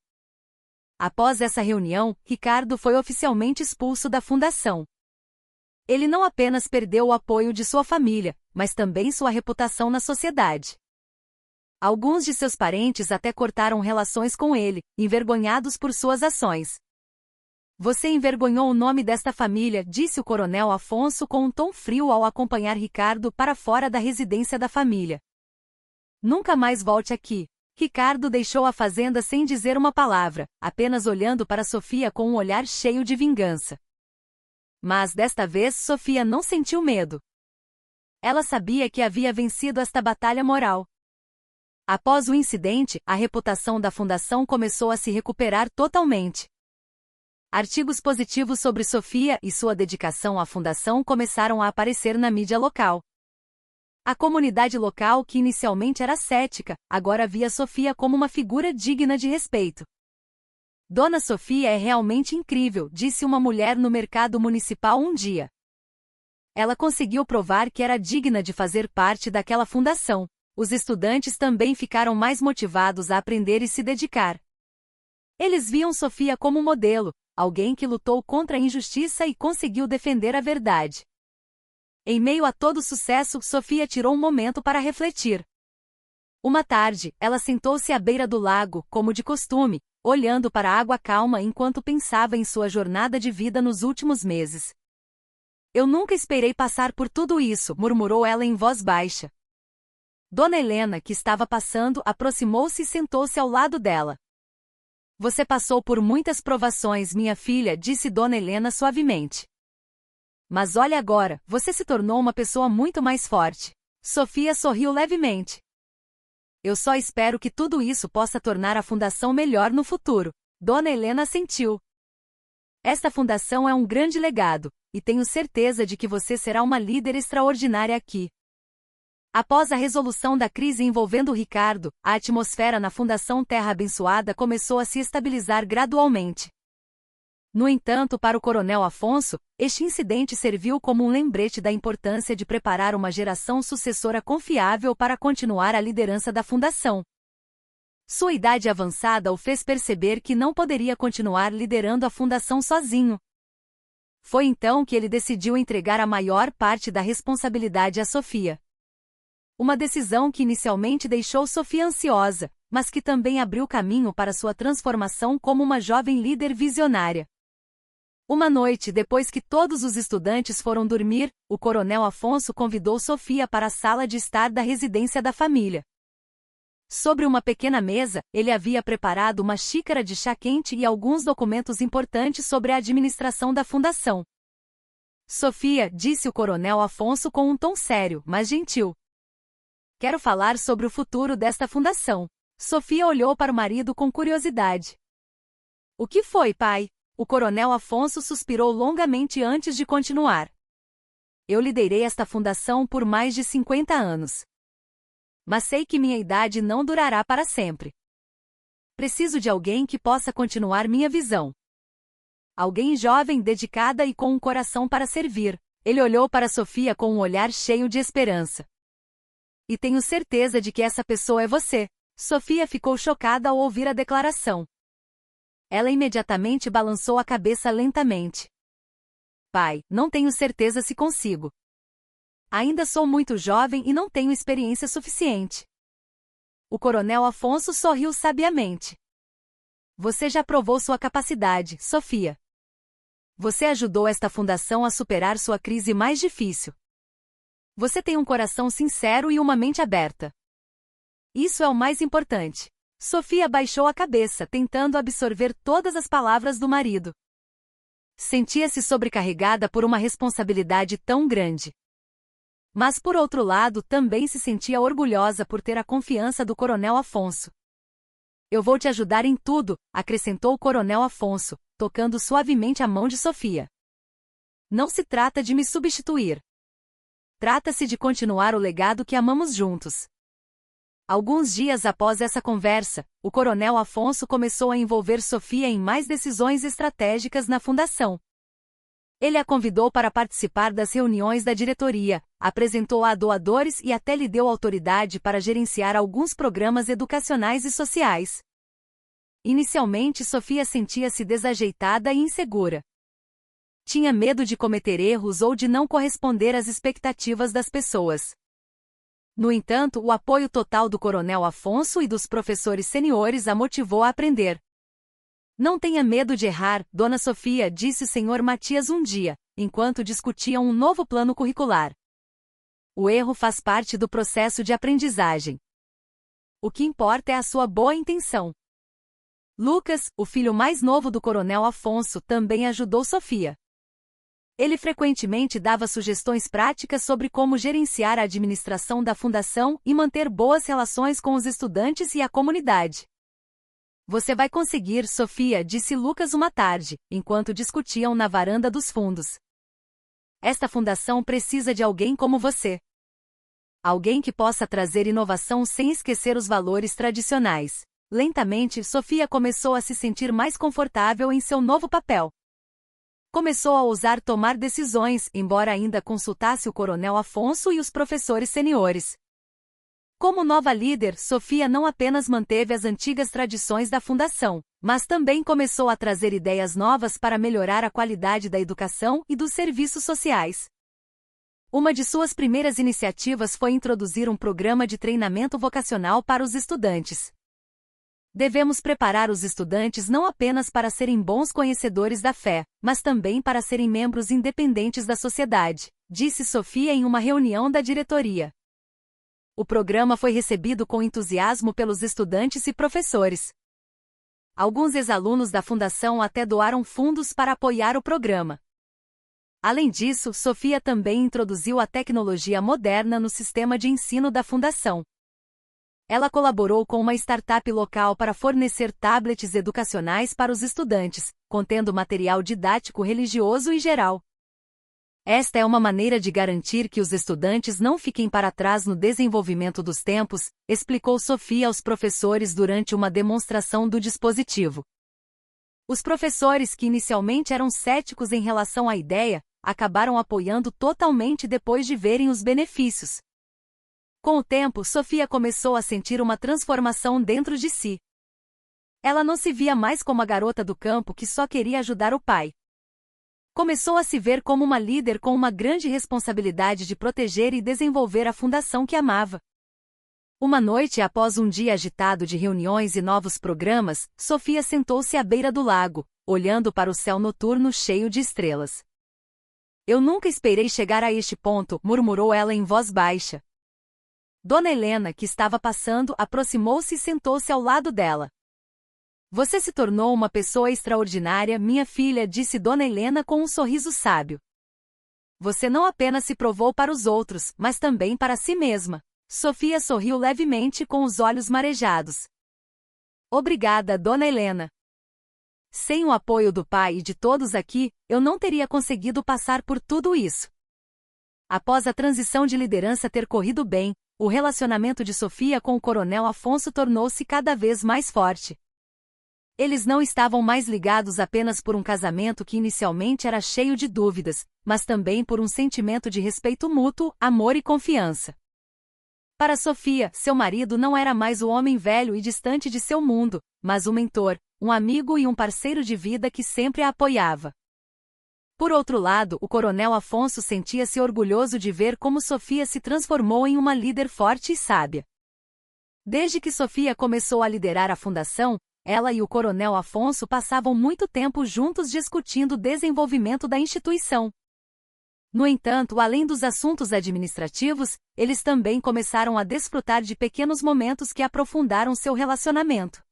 Após essa reunião, Ricardo foi oficialmente expulso da fundação. Ele não apenas perdeu o apoio de sua família, mas também sua reputação na sociedade. Alguns de seus parentes até cortaram relações com ele, envergonhados por suas ações. Você envergonhou o nome desta família, disse o coronel Afonso com um tom frio ao acompanhar Ricardo para fora da residência da família. Nunca mais volte aqui. Ricardo deixou a fazenda sem dizer uma palavra, apenas olhando para Sofia com um olhar cheio de vingança. Mas desta vez Sofia não sentiu medo. Ela sabia que havia vencido esta batalha moral. Após o incidente, a reputação da fundação começou a se recuperar totalmente. Artigos positivos sobre Sofia e sua dedicação à fundação começaram a aparecer na mídia local. A comunidade local, que inicialmente era cética, agora via Sofia como uma figura digna de respeito. Dona Sofia é realmente incrível, disse uma mulher no mercado municipal um dia. Ela conseguiu provar que era digna de fazer parte daquela fundação. Os estudantes também ficaram mais motivados a aprender e se dedicar. Eles viam Sofia como modelo, alguém que lutou contra a injustiça e conseguiu defender a verdade. Em meio a todo o sucesso, Sofia tirou um momento para refletir. Uma tarde, ela sentou-se à beira do lago, como de costume, olhando para a água calma enquanto pensava em sua jornada de vida nos últimos meses. Eu nunca esperei passar por tudo isso, murmurou ela em voz baixa. Dona Helena, que estava passando, aproximou-se e sentou-se ao lado dela. Você passou por muitas provações, minha filha, disse Dona Helena suavemente. Mas olha agora, você se tornou uma pessoa muito mais forte. Sofia sorriu levemente. Eu só espero que tudo isso possa tornar a fundação melhor no futuro. Dona Helena assentiu. Esta fundação é um grande legado, e tenho certeza de que você será uma líder extraordinária aqui. Após a resolução da crise envolvendo Ricardo, a atmosfera na Fundação Terra Abençoada começou a se estabilizar gradualmente. No entanto, para o Coronel Afonso, este incidente serviu como um lembrete da importância de preparar uma geração sucessora confiável para continuar a liderança da fundação. Sua idade avançada o fez perceber que não poderia continuar liderando a fundação sozinho. Foi então que ele decidiu entregar a maior parte da responsabilidade a Sofia. Uma decisão que inicialmente deixou Sofia ansiosa, mas que também abriu caminho para sua transformação como uma jovem líder visionária. Uma noite depois que todos os estudantes foram dormir, o Coronel Afonso convidou Sofia para a sala de estar da residência da família. Sobre uma pequena mesa, ele havia preparado uma xícara de chá quente e alguns documentos importantes sobre a administração da fundação. Sofia, disse o Coronel Afonso com um tom sério, mas gentil. Quero falar sobre o futuro desta fundação. Sofia olhou para o marido com curiosidade. O que foi, pai? O Coronel Afonso suspirou longamente antes de continuar. Eu liderei esta fundação por mais de 50 anos. Mas sei que minha idade não durará para sempre. Preciso de alguém que possa continuar minha visão. Alguém jovem, dedicada e com um coração para servir. Ele olhou para Sofia com um olhar cheio de esperança. E tenho certeza de que essa pessoa é você. Sofia ficou chocada ao ouvir a declaração. Ela imediatamente balançou a cabeça lentamente. Pai, não tenho certeza se consigo. Ainda sou muito jovem e não tenho experiência suficiente. O Coronel Afonso sorriu sabiamente. Você já provou sua capacidade, Sofia. Você ajudou esta fundação a superar sua crise mais difícil. Você tem um coração sincero e uma mente aberta. Isso é o mais importante. Sofia baixou a cabeça, tentando absorver todas as palavras do marido. Sentia-se sobrecarregada por uma responsabilidade tão grande. Mas, por outro lado, também se sentia orgulhosa por ter a confiança do Coronel Afonso. Eu vou te ajudar em tudo, acrescentou o Coronel Afonso, tocando suavemente a mão de Sofia. Não se trata de me substituir. Trata-se de continuar o legado que amamos juntos. Alguns dias após essa conversa, o Coronel Afonso começou a envolver Sofia em mais decisões estratégicas na fundação. Ele a convidou para participar das reuniões da diretoria, apresentou-a a doadores e até lhe deu autoridade para gerenciar alguns programas educacionais e sociais. Inicialmente, Sofia sentia-se desajeitada e insegura. Tinha medo de cometer erros ou de não corresponder às expectativas das pessoas. No entanto, o apoio total do Coronel Afonso e dos professores seniores a motivou a aprender. Não tenha medo de errar, Dona Sofia, disse o Sr. Matias um dia, enquanto discutiam um novo plano curricular. O erro faz parte do processo de aprendizagem. O que importa é a sua boa intenção. Lucas, o filho mais novo do Coronel Afonso, também ajudou Sofia. Ele frequentemente dava sugestões práticas sobre como gerenciar a administração da fundação e manter boas relações com os estudantes e a comunidade. Você vai conseguir, Sofia, disse Lucas uma tarde, enquanto discutiam na varanda dos fundos. Esta fundação precisa de alguém como você. Alguém que possa trazer inovação sem esquecer os valores tradicionais. Lentamente, Sofia começou a se sentir mais confortável em seu novo papel. Começou a ousar tomar decisões, embora ainda consultasse o Coronel Afonso e os professores seniores. Como nova líder, Sofia não apenas manteve as antigas tradições da fundação, mas também começou a trazer ideias novas para melhorar a qualidade da educação e dos serviços sociais. Uma de suas primeiras iniciativas foi introduzir um programa de treinamento vocacional para os estudantes. Devemos preparar os estudantes não apenas para serem bons conhecedores da fé, mas também para serem membros independentes da sociedade, disse Sofia em uma reunião da diretoria. O programa foi recebido com entusiasmo pelos estudantes e professores. Alguns ex-alunos da fundação até doaram fundos para apoiar o programa. Além disso, Sofia também introduziu a tecnologia moderna no sistema de ensino da fundação. Ela colaborou com uma startup local para fornecer tablets educacionais para os estudantes, contendo material didático religioso e geral. Esta é uma maneira de garantir que os estudantes não fiquem para trás no desenvolvimento dos tempos, explicou Sofia aos professores durante uma demonstração do dispositivo. Os professores que inicialmente eram céticos em relação à ideia, acabaram apoiando totalmente depois de verem os benefícios. Com o tempo, Sofia começou a sentir uma transformação dentro de si. Ela não se via mais como a garota do campo que só queria ajudar o pai. Começou a se ver como uma líder com uma grande responsabilidade de proteger e desenvolver a fundação que amava. Uma noite após um dia agitado de reuniões e novos programas, Sofia sentou-se à beira do lago, olhando para o céu noturno cheio de estrelas. Eu nunca esperei chegar a este ponto, murmurou ela em voz baixa. Dona Helena, que estava passando, aproximou-se e sentou-se ao lado dela. Você se tornou uma pessoa extraordinária, minha filha, disse Dona Helena com um sorriso sábio. Você não apenas se provou para os outros, mas também para si mesma. Sofia sorriu levemente com os olhos marejados. Obrigada, Dona Helena. Sem o apoio do pai e de todos aqui, eu não teria conseguido passar por tudo isso. Após a transição de liderança ter corrido bem, o relacionamento de Sofia com o Coronel Afonso tornou-se cada vez mais forte. Eles não estavam mais ligados apenas por um casamento que inicialmente era cheio de dúvidas, mas também por um sentimento de respeito mútuo, amor e confiança. Para Sofia, seu marido não era mais o homem velho e distante de seu mundo, mas um mentor, um amigo e um parceiro de vida que sempre a apoiava. Por outro lado, o Coronel Afonso sentia-se orgulhoso de ver como Sofia se transformou em uma líder forte e sábia. Desde que Sofia começou a liderar a fundação, ela e o Coronel Afonso passavam muito tempo juntos discutindo o desenvolvimento da instituição. No entanto, além dos assuntos administrativos, eles também começaram a desfrutar de pequenos momentos que aprofundaram seu relacionamento.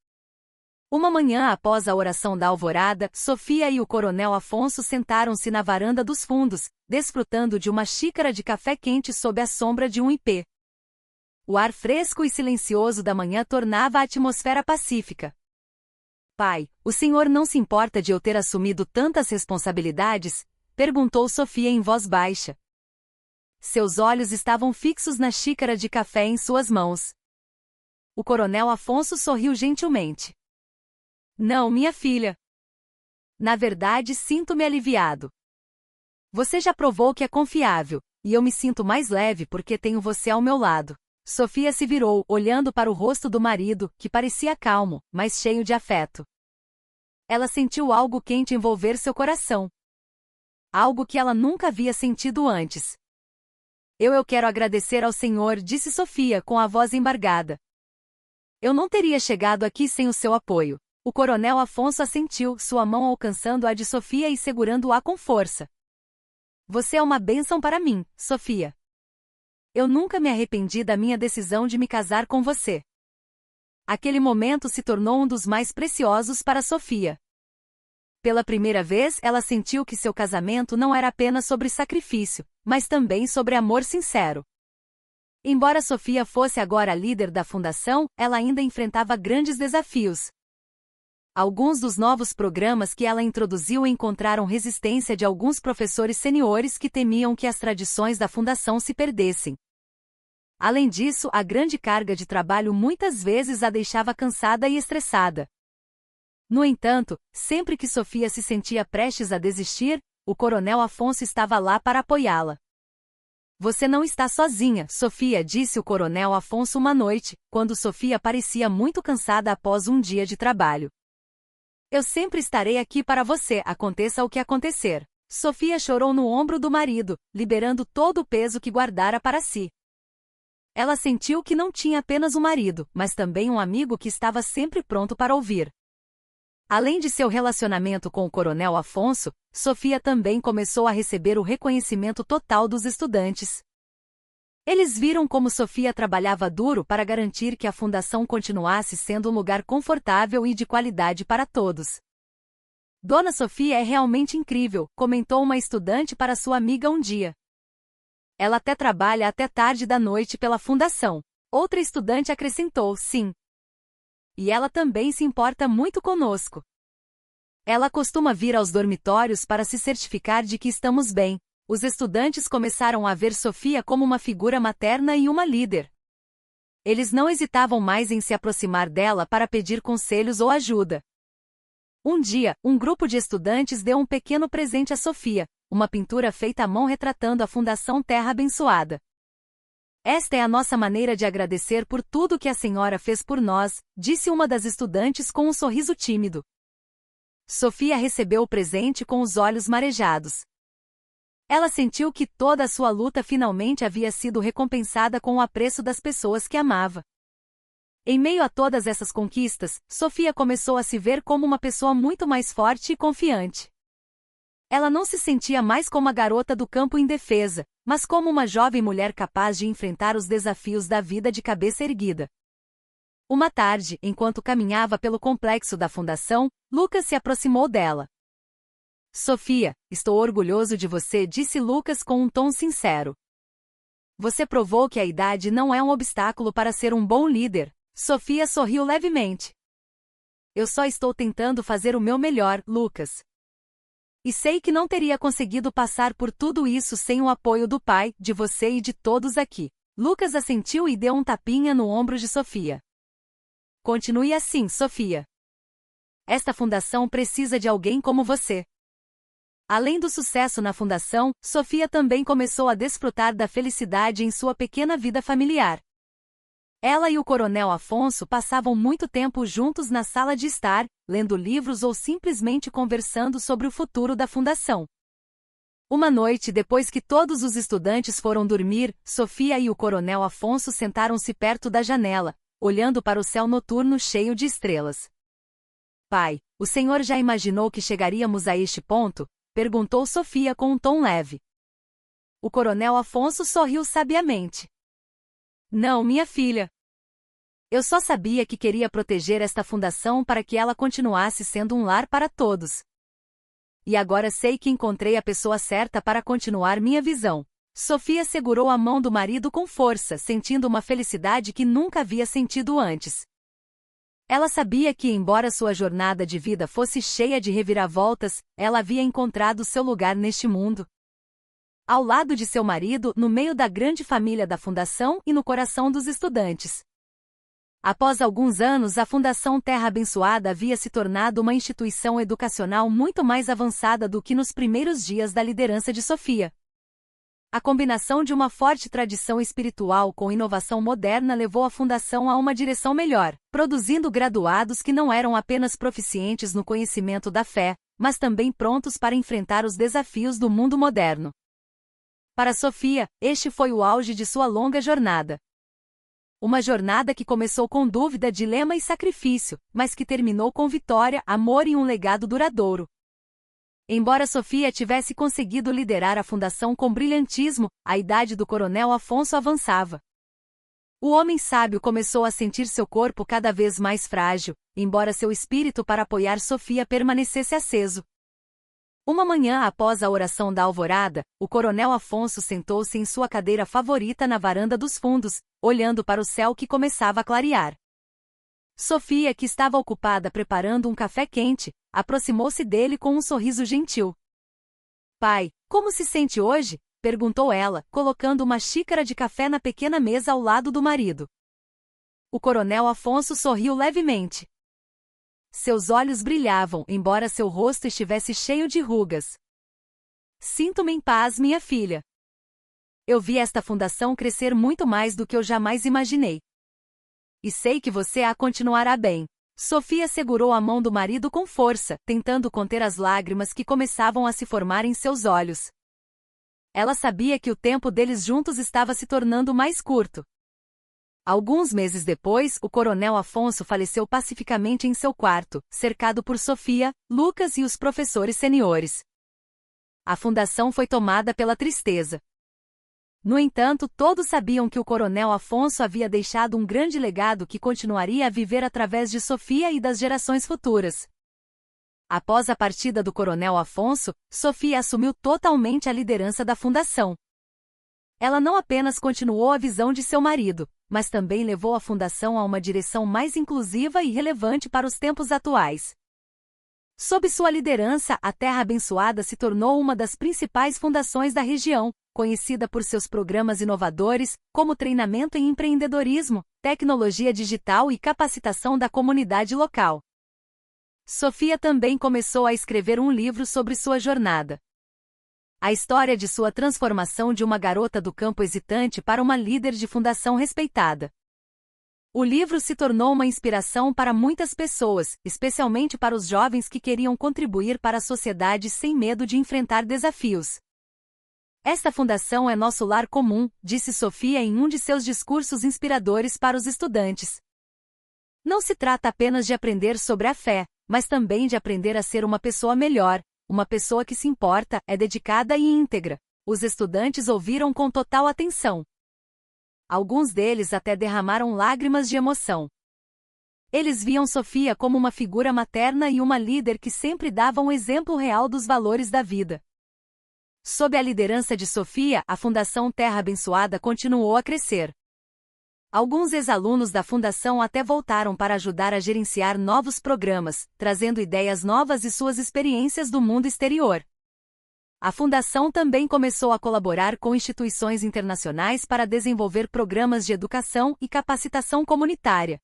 Uma manhã após a oração da alvorada, Sofia e o Coronel Afonso sentaram-se na varanda dos fundos, desfrutando de uma xícara de café quente sob a sombra de um ipê. O ar fresco e silencioso da manhã tornava a atmosfera pacífica. Pai, o senhor não se importa de eu ter assumido tantas responsabilidades? Perguntou Sofia em voz baixa. Seus olhos estavam fixos na xícara de café em suas mãos. O Coronel Afonso sorriu gentilmente. Não, minha filha. Na verdade, sinto-me aliviado. Você já provou que é confiável, e eu me sinto mais leve porque tenho você ao meu lado. Sofia se virou, olhando para o rosto do marido, que parecia calmo, mas cheio de afeto. Ela sentiu algo quente envolver seu coração. Algo que ela nunca havia sentido antes. Eu quero agradecer ao Senhor, disse Sofia com a voz embargada. Eu não teria chegado aqui sem o seu apoio. O Coronel Afonso assentiu, sua mão alcançando a de Sofia e segurando-a com força. Você é uma bênção para mim, Sofia. Eu nunca me arrependi da minha decisão de me casar com você. Aquele momento se tornou um dos mais preciosos para Sofia. Pela primeira vez, ela sentiu que seu casamento não era apenas sobre sacrifício, mas também sobre amor sincero. Embora Sofia fosse agora a líder da fundação, ela ainda enfrentava grandes desafios. Alguns dos novos programas que ela introduziu encontraram resistência de alguns professores seniores que temiam que as tradições da fundação se perdessem. Além disso, a grande carga de trabalho muitas vezes a deixava cansada e estressada. No entanto, sempre que Sofia se sentia prestes a desistir, o Coronel Afonso estava lá para apoiá-la. Você não está sozinha, Sofia, disse o Coronel Afonso uma noite, quando Sofia parecia muito cansada após um dia de trabalho. Eu sempre estarei aqui para você, aconteça o que acontecer. Sofia chorou no ombro do marido, liberando todo o peso que guardara para si. Ela sentiu que não tinha apenas um marido, mas também um amigo que estava sempre pronto para ouvir. Além de seu relacionamento com o Coronel Afonso, Sofia também começou a receber o reconhecimento total dos estudantes. Eles viram como Sofia trabalhava duro para garantir que a fundação continuasse sendo um lugar confortável e de qualidade para todos. Dona Sofia é realmente incrível, comentou uma estudante para sua amiga um dia. Ela até trabalha até tarde da noite pela fundação. Outra estudante acrescentou, sim. E ela também se importa muito conosco. Ela costuma vir aos dormitórios para se certificar de que estamos bem. Os estudantes começaram a ver Sofia como uma figura materna e uma líder. Eles não hesitavam mais em se aproximar dela para pedir conselhos ou ajuda. Um dia, um grupo de estudantes deu um pequeno presente a Sofia, uma pintura feita à mão retratando a Fundação Terra Abençoada. Esta é a nossa maneira de agradecer por tudo que a senhora fez por nós, disse uma das estudantes com um sorriso tímido. Sofia recebeu o presente com os olhos marejados. Ela sentiu que toda a sua luta finalmente havia sido recompensada com o apreço das pessoas que amava. Em meio a todas essas conquistas, Sofia começou a se ver como uma pessoa muito mais forte e confiante. Ela não se sentia mais como a garota do campo indefesa, mas como uma jovem mulher capaz de enfrentar os desafios da vida de cabeça erguida. Uma tarde, enquanto caminhava pelo complexo da fundação, Lucas se aproximou dela. Sofia, estou orgulhoso de você, disse Lucas com um tom sincero. Você provou que a idade não é um obstáculo para ser um bom líder. Sofia sorriu levemente. Eu só estou tentando fazer o meu melhor, Lucas. E sei que não teria conseguido passar por tudo isso sem o apoio do pai, de você e de todos aqui. Lucas assentiu e deu um tapinha no ombro de Sofia. Continue assim, Sofia. Esta fundação precisa de alguém como você. Além do sucesso na fundação, Sofia também começou a desfrutar da felicidade em sua pequena vida familiar. Ela e o Coronel Afonso passavam muito tempo juntos na sala de estar, lendo livros ou simplesmente conversando sobre o futuro da fundação. Uma noite depois que todos os estudantes foram dormir, Sofia e o Coronel Afonso sentaram-se perto da janela, olhando para o céu noturno cheio de estrelas. Pai, o senhor já imaginou que chegaríamos a este ponto? Perguntou Sofia com um tom leve. O Coronel Afonso sorriu sabiamente. Não, minha filha. Eu só sabia que queria proteger esta fundação para que ela continuasse sendo um lar para todos. E agora sei que encontrei a pessoa certa para continuar minha visão. Sofia segurou a mão do marido com força, sentindo uma felicidade que nunca havia sentido antes. Ela sabia que, embora sua jornada de vida fosse cheia de reviravoltas, ela havia encontrado seu lugar neste mundo. Ao lado de seu marido, no meio da grande família da fundação e no coração dos estudantes. Após alguns anos, a Fundação Terra Abençoada havia se tornado uma instituição educacional muito mais avançada do que nos primeiros dias da liderança de Sofia. A combinação de uma forte tradição espiritual com inovação moderna levou a fundação a uma direção melhor, produzindo graduados que não eram apenas proficientes no conhecimento da fé, mas também prontos para enfrentar os desafios do mundo moderno. Para Sofia, este foi o auge de sua longa jornada. Uma jornada que começou com dúvida, dilema e sacrifício, mas que terminou com vitória, amor e um legado duradouro. Embora Sofia tivesse conseguido liderar a fundação com brilhantismo, a idade do Coronel Afonso avançava. O homem sábio começou a sentir seu corpo cada vez mais frágil, embora seu espírito para apoiar Sofia permanecesse aceso. Uma manhã após a oração da alvorada, o Coronel Afonso sentou-se em sua cadeira favorita na varanda dos fundos, olhando para o céu que começava a clarear. Sofia, que estava ocupada preparando um café quente, aproximou-se dele com um sorriso gentil. Pai, como se sente hoje? Perguntou ela, colocando uma xícara de café na pequena mesa ao lado do marido. O Coronel Afonso sorriu levemente. Seus olhos brilhavam, embora seu rosto estivesse cheio de rugas. Sinto-me em paz, minha filha. Eu vi esta fundação crescer muito mais do que eu jamais imaginei. E sei que você a continuará bem. Sofia segurou a mão do marido com força, tentando conter as lágrimas que começavam a se formar em seus olhos. Ela sabia que o tempo deles juntos estava se tornando mais curto. Alguns meses depois, o Coronel Afonso faleceu pacificamente em seu quarto, cercado por Sofia, Lucas e os professores seniores. A fundação foi tomada pela tristeza. No entanto, todos sabiam que o Coronel Afonso havia deixado um grande legado que continuaria a viver através de Sofia e das gerações futuras. Após a partida do Coronel Afonso, Sofia assumiu totalmente a liderança da fundação. Ela não apenas continuou a visão de seu marido, mas também levou a fundação a uma direção mais inclusiva e relevante para os tempos atuais. Sob sua liderança, a Terra Abençoada se tornou uma das principais fundações da região, conhecida por seus programas inovadores, como treinamento em empreendedorismo, tecnologia digital e capacitação da comunidade local. Sofia também começou a escrever um livro sobre sua jornada. A história de sua transformação de uma garota do campo hesitante para uma líder de fundação respeitada. O livro se tornou uma inspiração para muitas pessoas, especialmente para os jovens que queriam contribuir para a sociedade sem medo de enfrentar desafios. Esta fundação é nosso lar comum, disse Sofia em um de seus discursos inspiradores para os estudantes. Não se trata apenas de aprender sobre a fé, mas também de aprender a ser uma pessoa melhor, uma pessoa que se importa, é dedicada e íntegra. Os estudantes ouviram com total atenção. Alguns deles até derramaram lágrimas de emoção. Eles viam Sofia como uma figura materna e uma líder que sempre dava um exemplo real dos valores da vida. Sob a liderança de Sofia, a Fundação Terra Abençoada continuou a crescer. Alguns ex-alunos da fundação até voltaram para ajudar a gerenciar novos programas, trazendo ideias novas e suas experiências do mundo exterior. A fundação também começou a colaborar com instituições internacionais para desenvolver programas de educação e capacitação comunitária.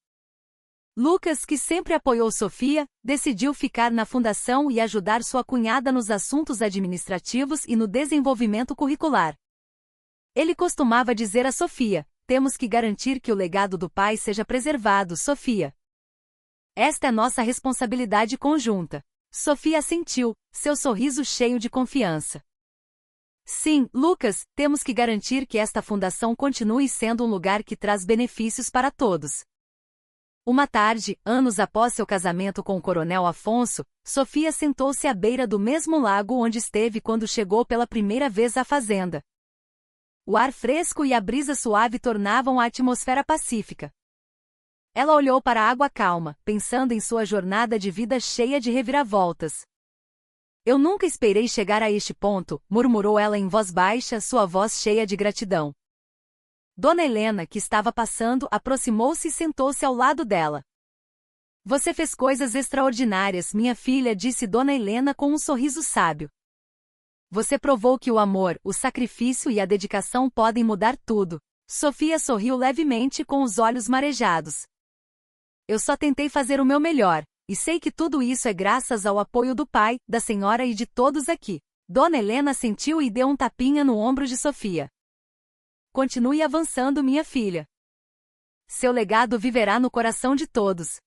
Lucas, que sempre apoiou Sofia, decidiu ficar na fundação e ajudar sua cunhada nos assuntos administrativos e no desenvolvimento curricular. Ele costumava dizer a Sofia: temos que garantir que o legado do pai seja preservado, Sofia. Esta é nossa responsabilidade conjunta. Sofia assentiu, seu sorriso cheio de confiança. Sim, Lucas, temos que garantir que esta fundação continue sendo um lugar que traz benefícios para todos. Uma tarde, anos após seu casamento com o Coronel Afonso, Sofia sentou-se à beira do mesmo lago onde esteve quando chegou pela primeira vez à fazenda. O ar fresco e a brisa suave tornavam a atmosfera pacífica. Ela olhou para a água calma, pensando em sua jornada de vida cheia de reviravoltas. Eu nunca esperei chegar a este ponto, murmurou ela em voz baixa, sua voz cheia de gratidão. Dona Helena, que estava passando, aproximou-se e sentou-se ao lado dela. Você fez coisas extraordinárias, minha filha, disse Dona Helena com um sorriso sábio. Você provou que o amor, o sacrifício e a dedicação podem mudar tudo. Sofia sorriu levemente com os olhos marejados. Eu só tentei fazer o meu melhor, e sei que tudo isso é graças ao apoio do pai, da senhora e de todos aqui. Dona Helena sentiu e deu um tapinha no ombro de Sofia. Continue avançando, minha filha. Seu legado viverá no coração de todos.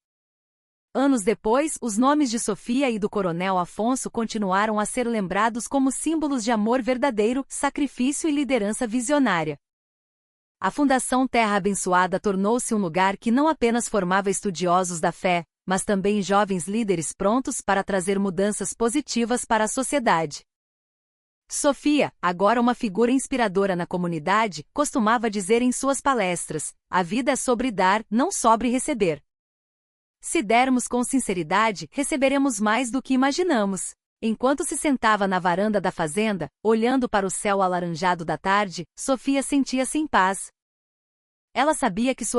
Anos depois, os nomes de Sofia e do Coronel Afonso continuaram a ser lembrados como símbolos de amor verdadeiro, sacrifício e liderança visionária. A Fundação Terra Abençoada tornou-se um lugar que não apenas formava estudiosos da fé, mas também jovens líderes prontos para trazer mudanças positivas para a sociedade. Sofia, agora uma figura inspiradora na comunidade, costumava dizer em suas palestras: a vida é sobre dar, não sobre receber. Se dermos com sinceridade, receberemos mais do que imaginamos. Enquanto se sentava na varanda da fazenda, olhando para o céu alaranjado da tarde, Sofia sentia-se em paz. Ela sabia que sua